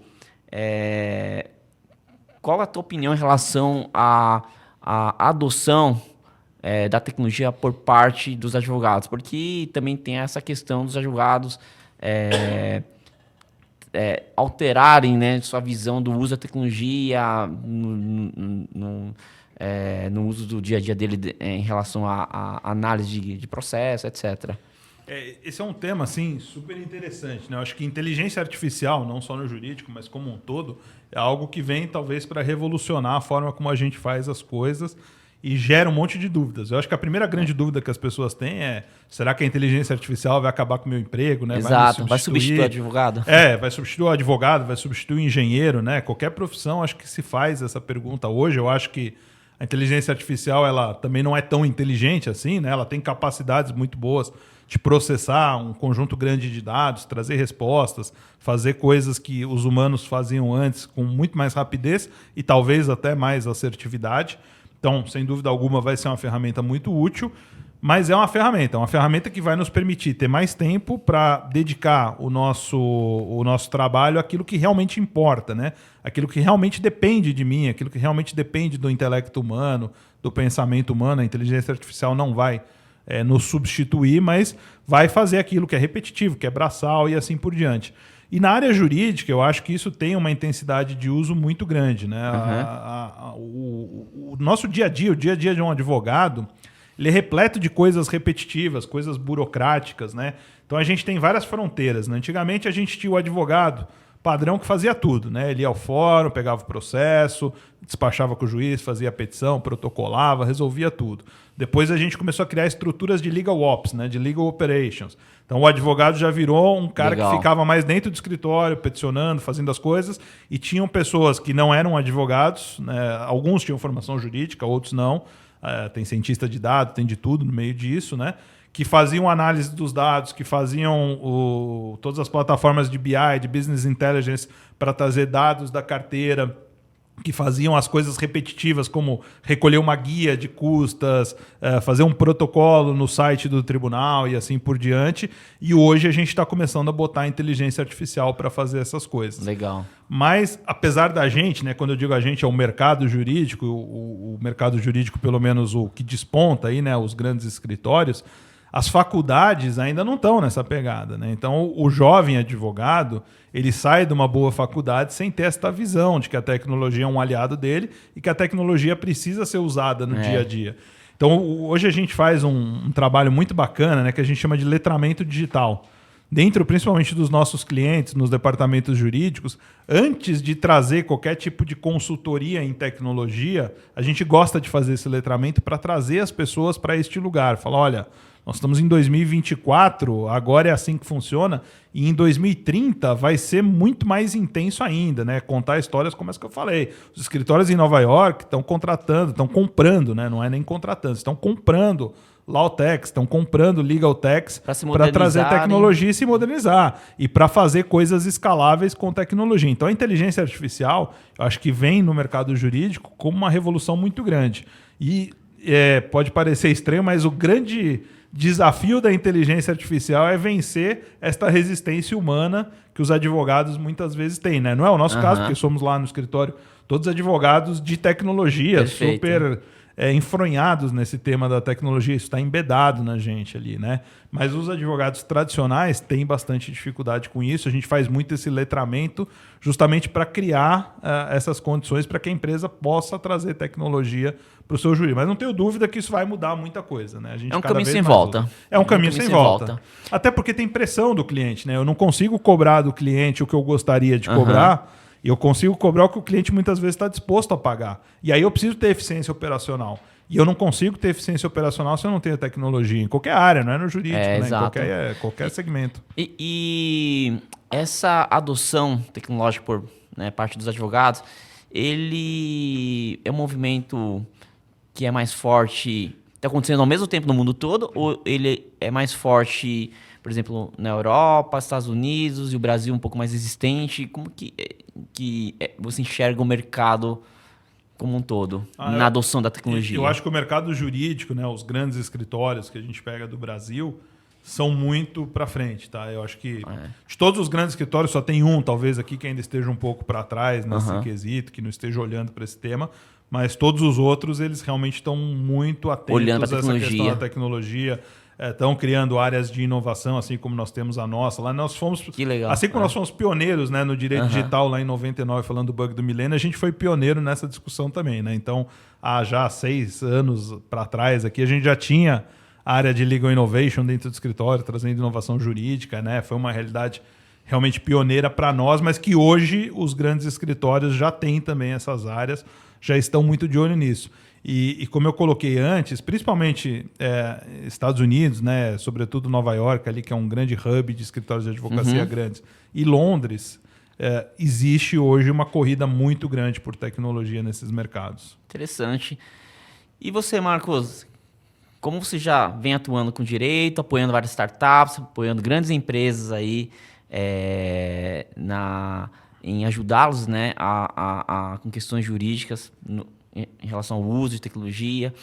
qual a tua opinião em relação à adoção da tecnologia por parte dos advogados? Porque também tem essa questão dos advogados alterarem, né, sua visão do uso da tecnologia no uso do dia a dia dele em relação à análise de processo, etc. Esse é um tema assim, super interessante, né? Eu acho que inteligência artificial, não só no jurídico, mas como um todo, é algo que vem talvez para revolucionar a forma como a gente faz as coisas e gera um monte de dúvidas. Eu acho que a primeira grande dúvida que as pessoas têm é: será que a inteligência artificial vai acabar com o meu emprego? Né? Exato, vai substituir o advogado? Vai substituir o advogado, vai substituir o engenheiro, né? Qualquer profissão, acho que se faz essa pergunta hoje. Eu acho que a inteligência artificial, ela também não é tão inteligente assim, né? Ela tem capacidades muito boas de processar um conjunto grande de dados, trazer respostas, fazer coisas que os humanos faziam antes com muito mais rapidez e talvez até mais assertividade. Então, sem dúvida alguma, vai ser uma ferramenta muito útil, Mas é uma ferramenta que vai nos permitir ter mais tempo para dedicar o nosso trabalho àquilo que realmente importa, né? Aquilo que realmente depende de mim, aquilo que realmente depende do intelecto humano, do pensamento humano. A inteligência artificial não vai nos substituir, mas vai fazer aquilo que é repetitivo, que é braçal e assim por diante. E na área jurídica, eu acho que isso tem uma intensidade de uso muito grande, né? O nosso dia a dia, o dia a dia de um advogado, ele é repleto de coisas repetitivas, coisas burocráticas, né? Então a gente tem várias fronteiras, né? Antigamente a gente tinha o advogado padrão que fazia tudo, né? Ele ia ao fórum, pegava o processo, despachava com o juiz, fazia a petição, protocolava, resolvia tudo. Depois a gente começou a criar estruturas de legal ops, né? De legal operations. Então o advogado já virou um cara que ficava mais dentro do escritório, peticionando, fazendo as coisas, e tinham pessoas que não eram advogados, né? Alguns tinham formação jurídica, outros não. Tem cientista de dados, tem de tudo no meio disso, né? Que faziam análise dos dados, que faziam todas as plataformas de BI, de Business Intelligence, para trazer dados da carteira, que faziam as coisas repetitivas, como recolher uma guia de custas, fazer um protocolo no site do tribunal e assim por diante. E hoje a gente está começando a botar a inteligência artificial para fazer essas coisas. Legal. Mas, apesar da gente, né, quando eu digo a gente, é o mercado jurídico, o mercado jurídico, pelo menos o que desponta aí, né, os grandes escritórios, as faculdades ainda não estão nessa pegada, né? Então, o jovem advogado, ele sai de uma boa faculdade sem ter esta visão de que a tecnologia é um aliado dele e que a tecnologia precisa ser usada no dia a dia. Então, hoje a gente faz um trabalho muito bacana, né, que a gente chama de letramento digital. Dentro, principalmente dos nossos clientes, nos departamentos jurídicos, antes de trazer qualquer tipo de consultoria em tecnologia, a gente gosta de fazer esse letramento para trazer as pessoas para este lugar. Falar, olha, nós estamos em 2024, agora é assim que funciona, e em 2030 vai ser muito mais intenso ainda, né? Contar histórias como essa que eu falei. Os escritórios em Nova York estão contratando, estão comprando, né? Não é nem contratando, estão comprando Lawtechs, estão comprando Legal Techs para trazer tecnologia e se modernizar. E para fazer coisas escaláveis com tecnologia. Então a inteligência artificial, eu acho que vem no mercado jurídico como uma revolução muito grande. E pode parecer estranho, mas o grande desafio da inteligência artificial é vencer esta resistência humana que os advogados muitas vezes têm, né? Não é o nosso caso, porque somos lá no escritório todos advogados de tecnologia. Perfeito. Super enfronhados nesse tema da tecnologia, isso está embedado na gente ali, né? Mas os advogados tradicionais têm bastante dificuldade com isso. A gente faz muito esse letramento justamente para criar essas condições para que a empresa possa trazer tecnologia para o seu jurídico. Mas não tenho dúvida que isso vai mudar muita coisa, né? A gente é um caminho sem volta. É um caminho sem volta. Até porque tem pressão do cliente, né? Eu não consigo cobrar do cliente o que eu gostaria de cobrar. E eu consigo cobrar o que o cliente muitas vezes está disposto a pagar. E aí eu preciso ter eficiência operacional. E eu não consigo ter eficiência operacional se eu não tenho tecnologia. Em qualquer área, não é no jurídico, né? Exato. Em qualquer segmento. E essa adoção tecnológica por parte dos advogados, ele é um movimento que é mais forte, está acontecendo ao mesmo tempo no mundo todo, ou ele é mais forte, por exemplo, na Europa, Estados Unidos e o Brasil um pouco mais resistente? Como que você enxerga o mercado como um todo na adoção da tecnologia? Eu acho que o mercado jurídico, né, os grandes escritórios que a gente pega do Brasil, são muito para frente, tá? Eu acho que de todos os grandes escritórios só tem um, talvez aqui, que ainda esteja um pouco para trás nesse quesito, que não esteja olhando para esse tema, mas todos os outros, eles realmente estão muito atentos a essa questão da tecnologia. Estão criando áreas de inovação, assim como nós temos a nossa. Lá nós fomos, que legal. assim como nós fomos pioneiros, né, no direito digital lá em 99, falando do bug do milênio, a gente foi pioneiro nessa discussão também, né? Então, há já 6 anos para trás aqui, a gente já tinha a área de legal innovation dentro do escritório, trazendo inovação jurídica, né? Foi uma realidade realmente pioneira para nós, mas que hoje os grandes escritórios já têm também essas áreas, já estão muito de olho nisso. E como eu coloquei antes, principalmente Estados Unidos, né, sobretudo Nova York, ali, que é um grande hub de escritórios de advocacia grandes, e Londres, existe hoje uma corrida muito grande por tecnologia nesses mercados. Interessante. E você, Marcos, como você já vem atuando com direito, apoiando várias startups, apoiando grandes empresas aí em ajudá-los, né, com questões jurídicas em relação ao uso de tecnologia.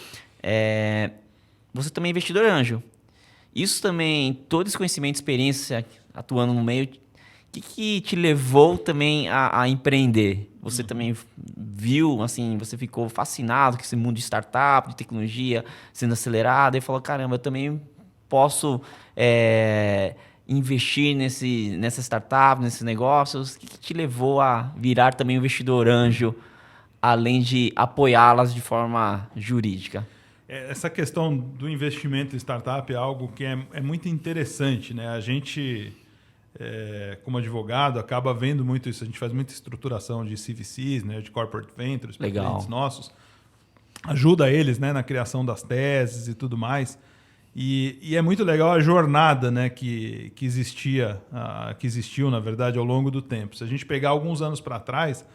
você também é investidor anjo. Isso também, todo esse conhecimento, experiência atuando no meio, o que te levou também a empreender? Você também viu, assim, você ficou fascinado com esse mundo de startup, de tecnologia sendo acelerado e falou, caramba, eu também posso investir nessa startup, nesses negócios. O que te levou a virar também um investidor anjo, além de apoiá-las de forma jurídica? Essa questão do investimento em startup é algo que é muito interessante, né? A gente, como advogado, acaba vendo muito isso. A gente faz muita estruturação de CVCs, né? De corporate ventures, para clientes nossos. Ajuda eles, né? Na criação das teses e tudo mais. E é muito legal a jornada, né? Que existiu, na verdade, ao longo do tempo. Se a gente pegar alguns anos para trás,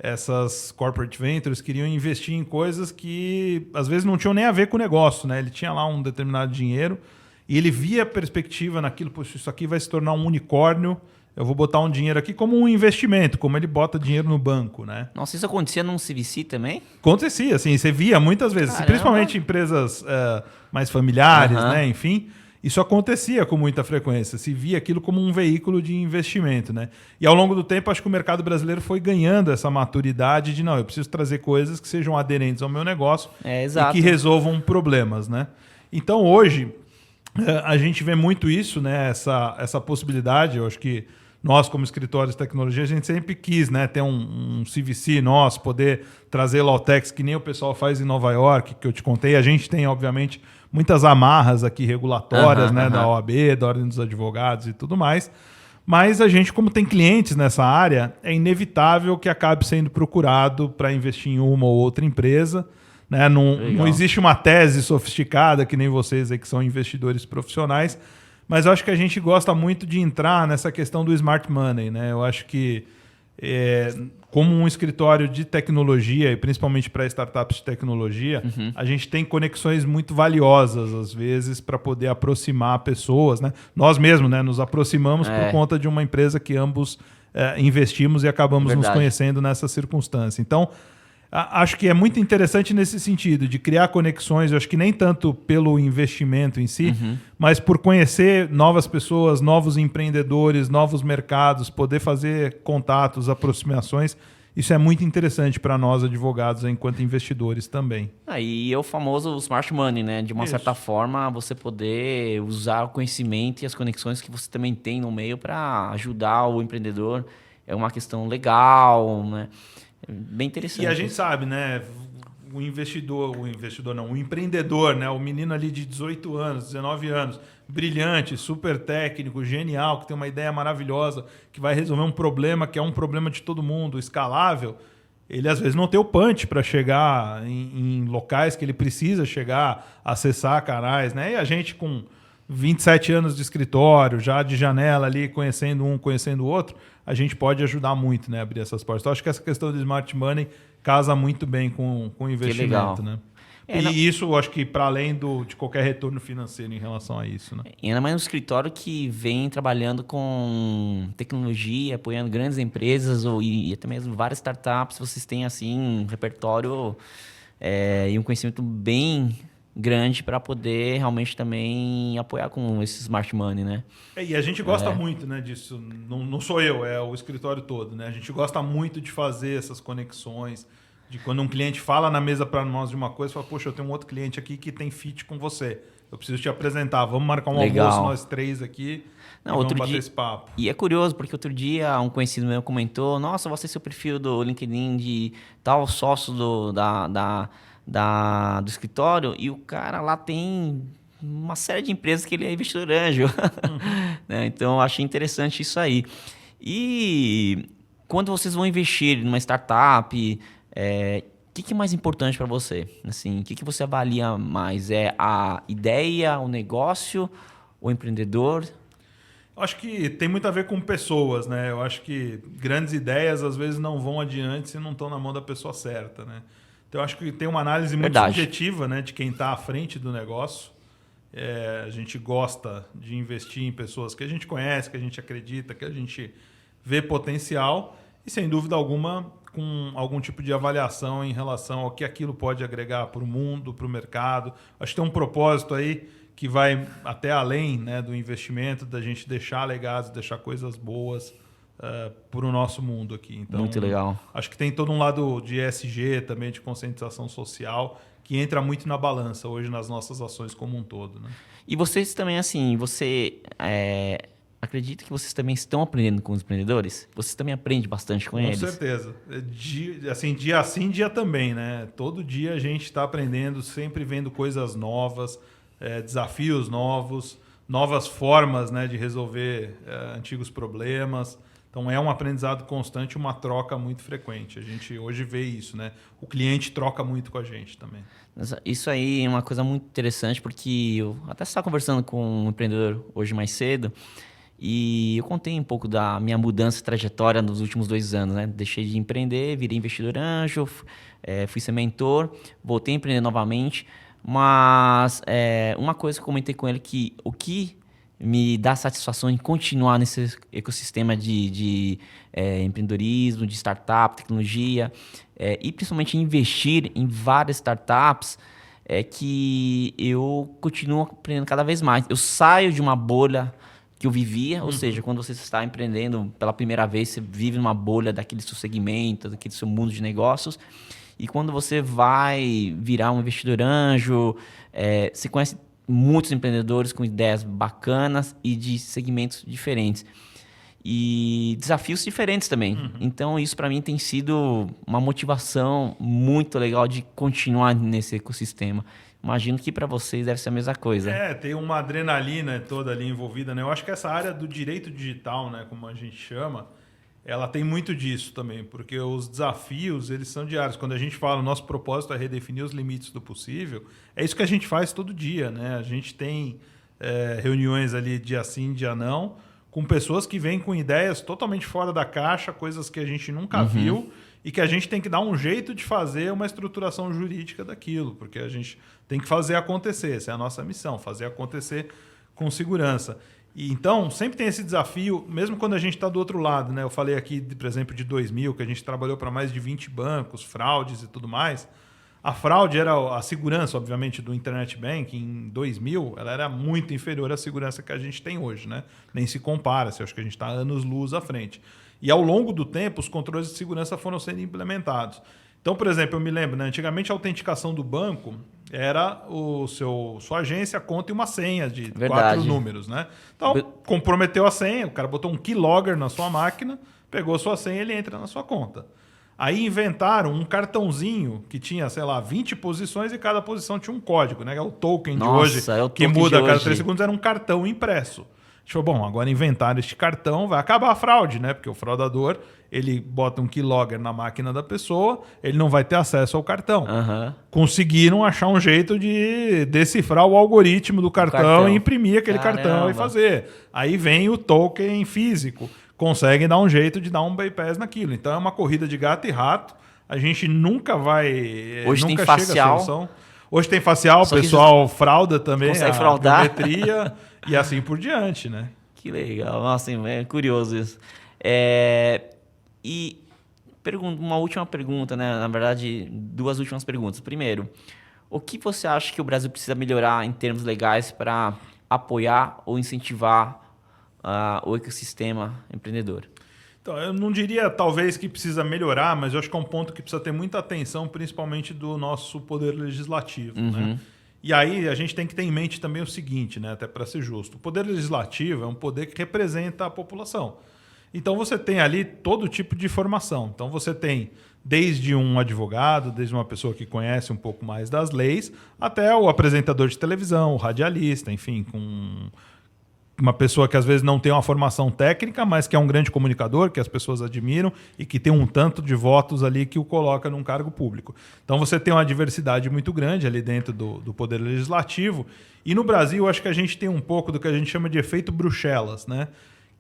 essas corporate ventures queriam investir em coisas que às vezes não tinham nem a ver com o negócio, né? Ele tinha lá um determinado dinheiro e ele via a perspectiva naquilo, poxa, isso aqui vai se tornar um unicórnio, eu vou botar um dinheiro aqui como um investimento, como ele bota dinheiro no banco, né? Nossa, isso acontecia num CVC também? Acontecia, assim, você via muitas vezes, Caramba. principalmente empresas mais familiares, né? Enfim, isso acontecia com muita frequência. Se via aquilo como um veículo de investimento, né? E ao longo do tempo, acho que o mercado brasileiro foi ganhando essa maturidade de, não, eu preciso trazer coisas que sejam aderentes ao meu negócio e que resolvam problemas, né? Então, hoje, a gente vê muito isso, né? Essa possibilidade. Eu acho que nós, como escritórios de tecnologia, a gente sempre quis, né, ter um CVC nosso, poder trazer Lautex, que nem o pessoal faz em Nova York, que eu te contei. A gente tem, obviamente, muitas amarras aqui regulatórias, né, da OAB, da Ordem dos Advogados e tudo mais. Mas a gente, como tem clientes nessa área, é inevitável que acabe sendo procurado para investir em uma ou outra empresa. Né? Não existe uma tese sofisticada, que nem vocês aí que são investidores profissionais, mas eu acho que a gente gosta muito de entrar nessa questão do smart money. Né? Eu acho que, como um escritório de tecnologia, e principalmente para startups de tecnologia, a gente tem conexões muito valiosas, às vezes, para poder aproximar pessoas. Né? Nós mesmos, né, nos aproximamos por conta de uma empresa que ambos investimos e acabamos nos conhecendo nessa circunstância. Então, acho que é muito interessante nesse sentido, de criar conexões. Eu acho que nem tanto pelo investimento em si, mas por conhecer novas pessoas, novos empreendedores, novos mercados, poder fazer contatos, aproximações. Isso é muito interessante para nós, advogados, enquanto investidores também. E é o famoso smart money, né? De uma certa forma, você poder usar o conhecimento e as conexões que você também tem no meio para ajudar o empreendedor. É uma questão legal, né? Bem interessante. E a gente sabe, né? O empreendedor, né? O menino ali de 18 anos, 19 anos, brilhante, super técnico, genial, que tem uma ideia maravilhosa, que vai resolver um problema que é um problema de todo mundo, escalável. Ele às vezes não tem o punch para chegar em locais que ele precisa chegar, acessar canais, né? E a gente com 27 anos de escritório, já de janela ali, conhecendo um, conhecendo o outro, a gente pode ajudar muito, né, a abrir essas portas. Então, acho que essa questão do smart money casa muito bem com o investimento. Né? E isso, acho que para além de qualquer retorno financeiro em relação a isso. Né? E ainda mais um escritório que vem trabalhando com tecnologia, apoiando grandes empresas e até mesmo várias startups. Vocês têm assim, um repertório e um conhecimento bem grande para poder realmente também apoiar com esse smart money, né? E a gente gosta muito, né, disso. Não sou eu, é o escritório todo, né? A gente gosta muito de fazer essas conexões, de quando um cliente fala na mesa para nós de uma coisa, fala, poxa, eu tenho um outro cliente aqui que tem fit com você. Eu preciso te apresentar. Vamos marcar um almoço nós três aqui e vamos bater esse papo. E é curioso, porque outro dia um conhecido meu comentou, nossa, você seu perfil do LinkedIn de tal sócio do escritório, e o cara lá tem uma série de empresas que ele é investidor anjo. Né? Então, eu achei interessante isso aí. E quando vocês vão investir numa startup, o que é mais importante para você? Assim, o que você avalia mais? É a ideia, o negócio, o empreendedor? Eu acho que tem muito a ver com pessoas, né? Eu acho que grandes ideias às vezes não vão adiante se não estão na mão da pessoa certa, né? Então, eu acho que tem uma análise muito subjetiva, né, de quem está à frente do negócio. A gente gosta de investir em pessoas que a gente conhece, que a gente acredita, que a gente vê potencial. E, sem dúvida alguma, com algum tipo de avaliação em relação ao que aquilo pode agregar para o mundo, para o mercado. Acho que tem um propósito aí que vai até além, né, do investimento, da gente deixar legados, deixar coisas boas para o nosso mundo aqui. Então, muito legal. Acho que tem todo um lado de ESG também, de conscientização social, que entra muito na balança hoje nas nossas ações como um todo, né? E vocês também, assim, acredita que vocês também estão aprendendo com os empreendedores? Vocês também aprendem bastante com eles? Com certeza. Dia sim, dia também, né? Todo dia a gente está aprendendo, sempre vendo coisas novas, desafios novos, novas formas, né, de resolver antigos problemas. Então, é um aprendizado constante, uma troca muito frequente. A gente hoje vê isso, né? O cliente troca muito com a gente também. Isso aí é uma coisa muito interessante, porque eu até estava conversando com um empreendedor hoje mais cedo e eu contei um pouco da minha mudança de trajetória nos últimos 2 anos, né? Deixei de empreender, virei investidor anjo, fui ser mentor, voltei a empreender novamente. Mas uma coisa que eu comentei com ele, que o que me dá satisfação em continuar nesse ecossistema de empreendedorismo, de startup, tecnologia, e principalmente investir em várias startups, é que eu continuo aprendendo cada vez mais. Eu saio de uma bolha que eu vivia, ou seja, quando você está empreendendo pela primeira vez, você vive numa bolha daquele seu segmento, daquele seu mundo de negócios, e quando você vai virar um investidor anjo, você conhece muitos empreendedores com ideias bacanas e de segmentos diferentes. E desafios diferentes também. Então, isso para mim tem sido uma motivação muito legal de continuar nesse ecossistema. Imagino que para vocês deve ser a mesma coisa. Tem uma adrenalina toda ali envolvida, né? Eu acho que essa área do direito digital, né, como a gente chama, ela tem muito disso também, porque os desafios, eles são diários. Quando a gente fala, o nosso propósito é redefinir os limites do possível, é isso que a gente faz todo dia, né? A gente tem reuniões ali dia sim, dia não, com pessoas que vêm com ideias totalmente fora da caixa, coisas que a gente nunca viu e que a gente tem que dar um jeito de fazer uma estruturação jurídica daquilo, porque a gente tem que fazer acontecer. Essa é a nossa missão, fazer acontecer com segurança. E então, sempre tem esse desafio, mesmo quando a gente está do outro lado, né? Eu falei aqui, por exemplo, de 2000, que a gente trabalhou para mais de 20 bancos, fraudes e tudo mais. A fraude era a segurança, obviamente, do Internet Banking em 2000, ela era muito inferior à segurança que a gente tem hoje, né? Nem se compara, acho que a gente está anos-luz à frente. E ao longo do tempo, os controles de segurança foram sendo implementados. Então, por exemplo, eu me lembro, né, antigamente a autenticação do banco era sua agência, conta e uma senha de 4 números, né? Então, comprometeu a senha, o cara botou um keylogger na sua máquina, pegou a sua senha e ele entra na sua conta. Aí inventaram um cartãozinho que tinha, sei lá, 20 posições e cada posição tinha um código, né? É o token de hoje, que muda a cada 3 segundos, era um cartão impresso. A gente falou, bom, agora inventaram este cartão, vai acabar a fraude, né? Porque o fraudador, ele bota um keylogger na máquina da pessoa, ele não vai ter acesso ao cartão. Conseguiram achar um jeito de decifrar o algoritmo do cartão e imprimir aquele cartão e fazer. Aí vem o token físico. Conseguem dar um jeito de dar um bypass naquilo. Então é uma corrida de gato e rato. A gente nunca vai... Hoje nunca tem facial. Chega a solução. Hoje tem facial, o pessoal frauda também. Consegue fraudar. Biometria e assim por diante, né? Que legal. Nossa, é curioso isso. E uma última pergunta, né? Na verdade, 2 últimas perguntas. Primeiro, o que você acha que o Brasil precisa melhorar em termos legais para apoiar ou incentivar o ecossistema empreendedor? Então, eu não diria talvez que precisa melhorar, mas eu acho que é um ponto que precisa ter muita atenção, principalmente do nosso poder legislativo, né? E aí a gente tem que ter em mente também o seguinte, né? Até para ser justo, o poder legislativo é um poder que representa a população. Então você tem ali todo tipo de formação. Então você tem desde um advogado, desde uma pessoa que conhece um pouco mais das leis, até o apresentador de televisão, o radialista, enfim, com uma pessoa que às vezes não tem uma formação técnica, mas que é um grande comunicador, que as pessoas admiram e que tem um tanto de votos ali que o coloca num cargo público. Então você tem uma diversidade muito grande ali dentro do poder legislativo. E no Brasil, acho que a gente tem um pouco do que a gente chama de efeito Bruxelas, né?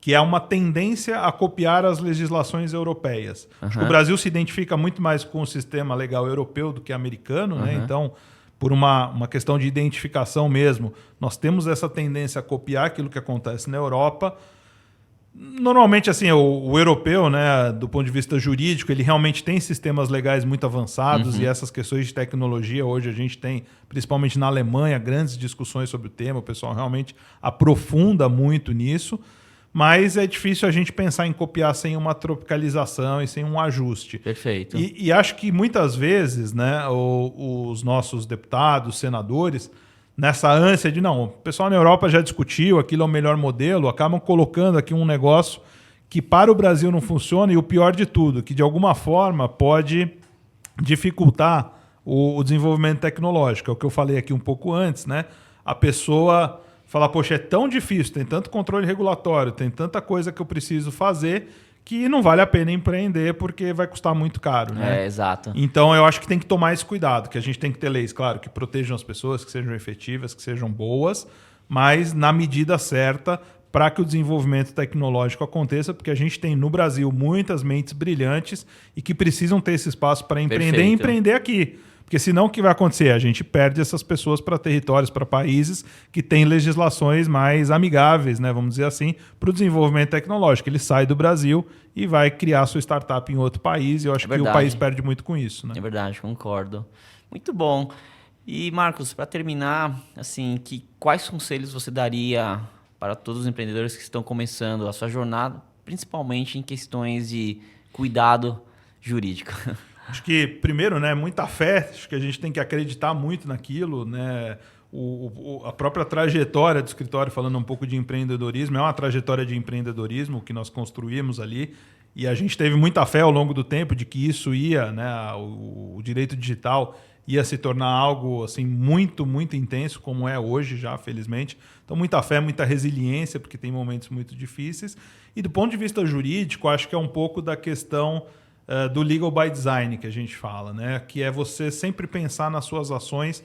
Que é uma tendência a copiar as legislações europeias. Acho que o Brasil se identifica muito mais com o sistema legal europeu do que americano, né? Então, por uma questão de identificação mesmo, nós temos essa tendência a copiar aquilo que acontece na Europa. Normalmente, assim, o europeu, né, do ponto de vista jurídico, ele realmente tem sistemas legais muito avançados e essas questões de tecnologia, hoje a gente tem, principalmente na Alemanha, grandes discussões sobre o tema, o pessoal realmente aprofunda muito nisso, mas é difícil a gente pensar em copiar sem uma tropicalização e sem um ajuste. Perfeito. E acho que muitas vezes, né, os nossos deputados, senadores, nessa ânsia de, não, o pessoal na Europa já discutiu, aquilo é o melhor modelo, acabam colocando aqui um negócio que para o Brasil não funciona e o pior de tudo, que de alguma forma pode dificultar o desenvolvimento tecnológico. É o que eu falei aqui um pouco antes, né? A pessoa fala, poxa, é tão difícil, tem tanto controle regulatório, tem tanta coisa que eu preciso fazer que não vale a pena empreender porque vai custar muito caro, né? Exato. Então, eu acho que tem que tomar esse cuidado, que a gente tem que ter leis, claro, que protejam as pessoas, que sejam efetivas, que sejam boas, mas na medida certa para que o desenvolvimento tecnológico aconteça, porque a gente tem no Brasil muitas mentes brilhantes e que precisam ter esse espaço para empreender e empreender aqui. Porque senão o que vai acontecer? A gente perde essas pessoas para territórios, para países que têm legislações mais amigáveis, né, vamos dizer assim, para o desenvolvimento tecnológico. Ele sai do Brasil e vai criar sua startup em outro país, e eu acho que o país perde muito com isso. Né? É verdade, concordo. Muito bom. E, Marcos, para terminar, assim, quais conselhos você daria para todos os empreendedores que estão começando a sua jornada, principalmente em questões de cuidado jurídico? Acho que, primeiro, né, muita fé, acho que a gente tem que acreditar muito naquilo, né? A própria trajetória do escritório, falando um pouco de empreendedorismo, é uma trajetória de empreendedorismo que nós construímos ali, e a gente teve muita fé ao longo do tempo de que isso ia, né, o direito digital ia se tornar algo assim muito, muito intenso, como é hoje já, felizmente. Então, muita fé, muita resiliência, porque tem momentos muito difíceis. E do ponto de vista jurídico, acho que é um pouco da questão do legal by design que a gente fala, né? Que é você sempre pensar nas suas ações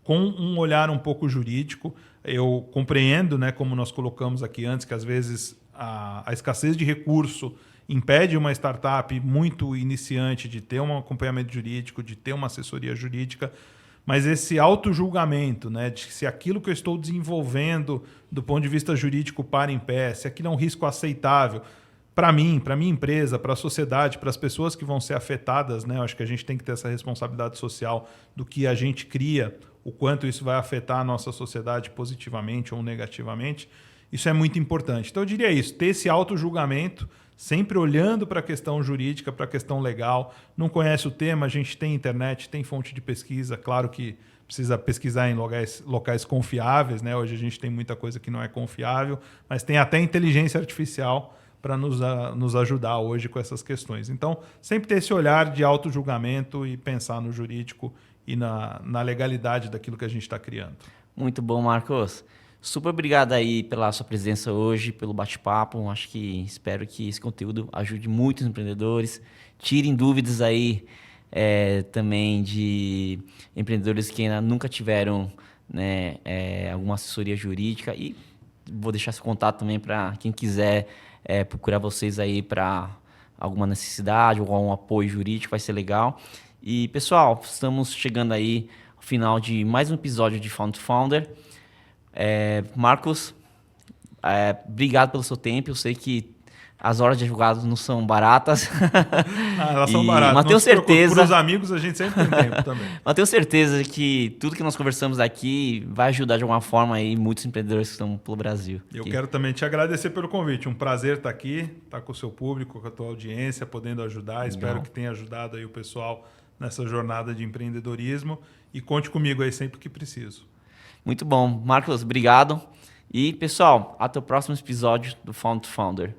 com um olhar um pouco jurídico. Eu compreendo, né, como nós colocamos aqui antes, que às vezes a escassez de recurso impede uma startup muito iniciante de ter um acompanhamento jurídico, de ter uma assessoria jurídica, mas esse auto-julgamento, né, de se aquilo que eu estou desenvolvendo do ponto de vista jurídico para em pé, se aquilo é um risco aceitável, para mim, para a minha empresa, para a sociedade, para as pessoas que vão ser afetadas, né? Eu acho que a gente tem que ter essa responsabilidade social do que a gente cria, o quanto isso vai afetar a nossa sociedade positivamente ou negativamente. Isso é muito importante. Então, eu diria isso, ter esse auto-julgamento, sempre olhando para a questão jurídica, para a questão legal. Não conhece o tema, a gente tem internet, tem fonte de pesquisa. Claro que precisa pesquisar em locais confiáveis, né? Hoje a gente tem muita coisa que não é confiável, mas tem até inteligência artificial para nos ajudar hoje com essas questões. Então, sempre ter esse olhar de auto-julgamento e pensar no jurídico e na legalidade daquilo que a gente está criando. Muito bom, Marcos. Super obrigado aí pela sua presença hoje, pelo bate-papo. Espero que esse conteúdo ajude muitos empreendedores. Tirem dúvidas aí também de empreendedores que ainda nunca tiveram, né, alguma assessoria jurídica. E vou deixar esse contato também para quem quiser procurar vocês aí para alguma necessidade ou algum apoio jurídico, vai ser legal. E, pessoal, estamos chegando aí ao final de mais um episódio de Found to Founder. Marcos, obrigado pelo seu tempo. Eu sei que as horas de advogado não são baratas. Não, elas são baratas. Mas tenho certeza. Para os amigos, a gente sempre tem tempo também. Mas tenho certeza que tudo que nós conversamos aqui vai ajudar de alguma forma aí muitos empreendedores que estão pelo Brasil. Eu quero também te agradecer pelo convite. Um prazer estar aqui, estar com o seu público, com a tua audiência, podendo ajudar. Legal. Espero que tenha ajudado aí o pessoal nessa jornada de empreendedorismo. E conte comigo aí sempre que preciso. Muito bom. Marcos, obrigado. E, pessoal, até o próximo episódio do Found to Founder.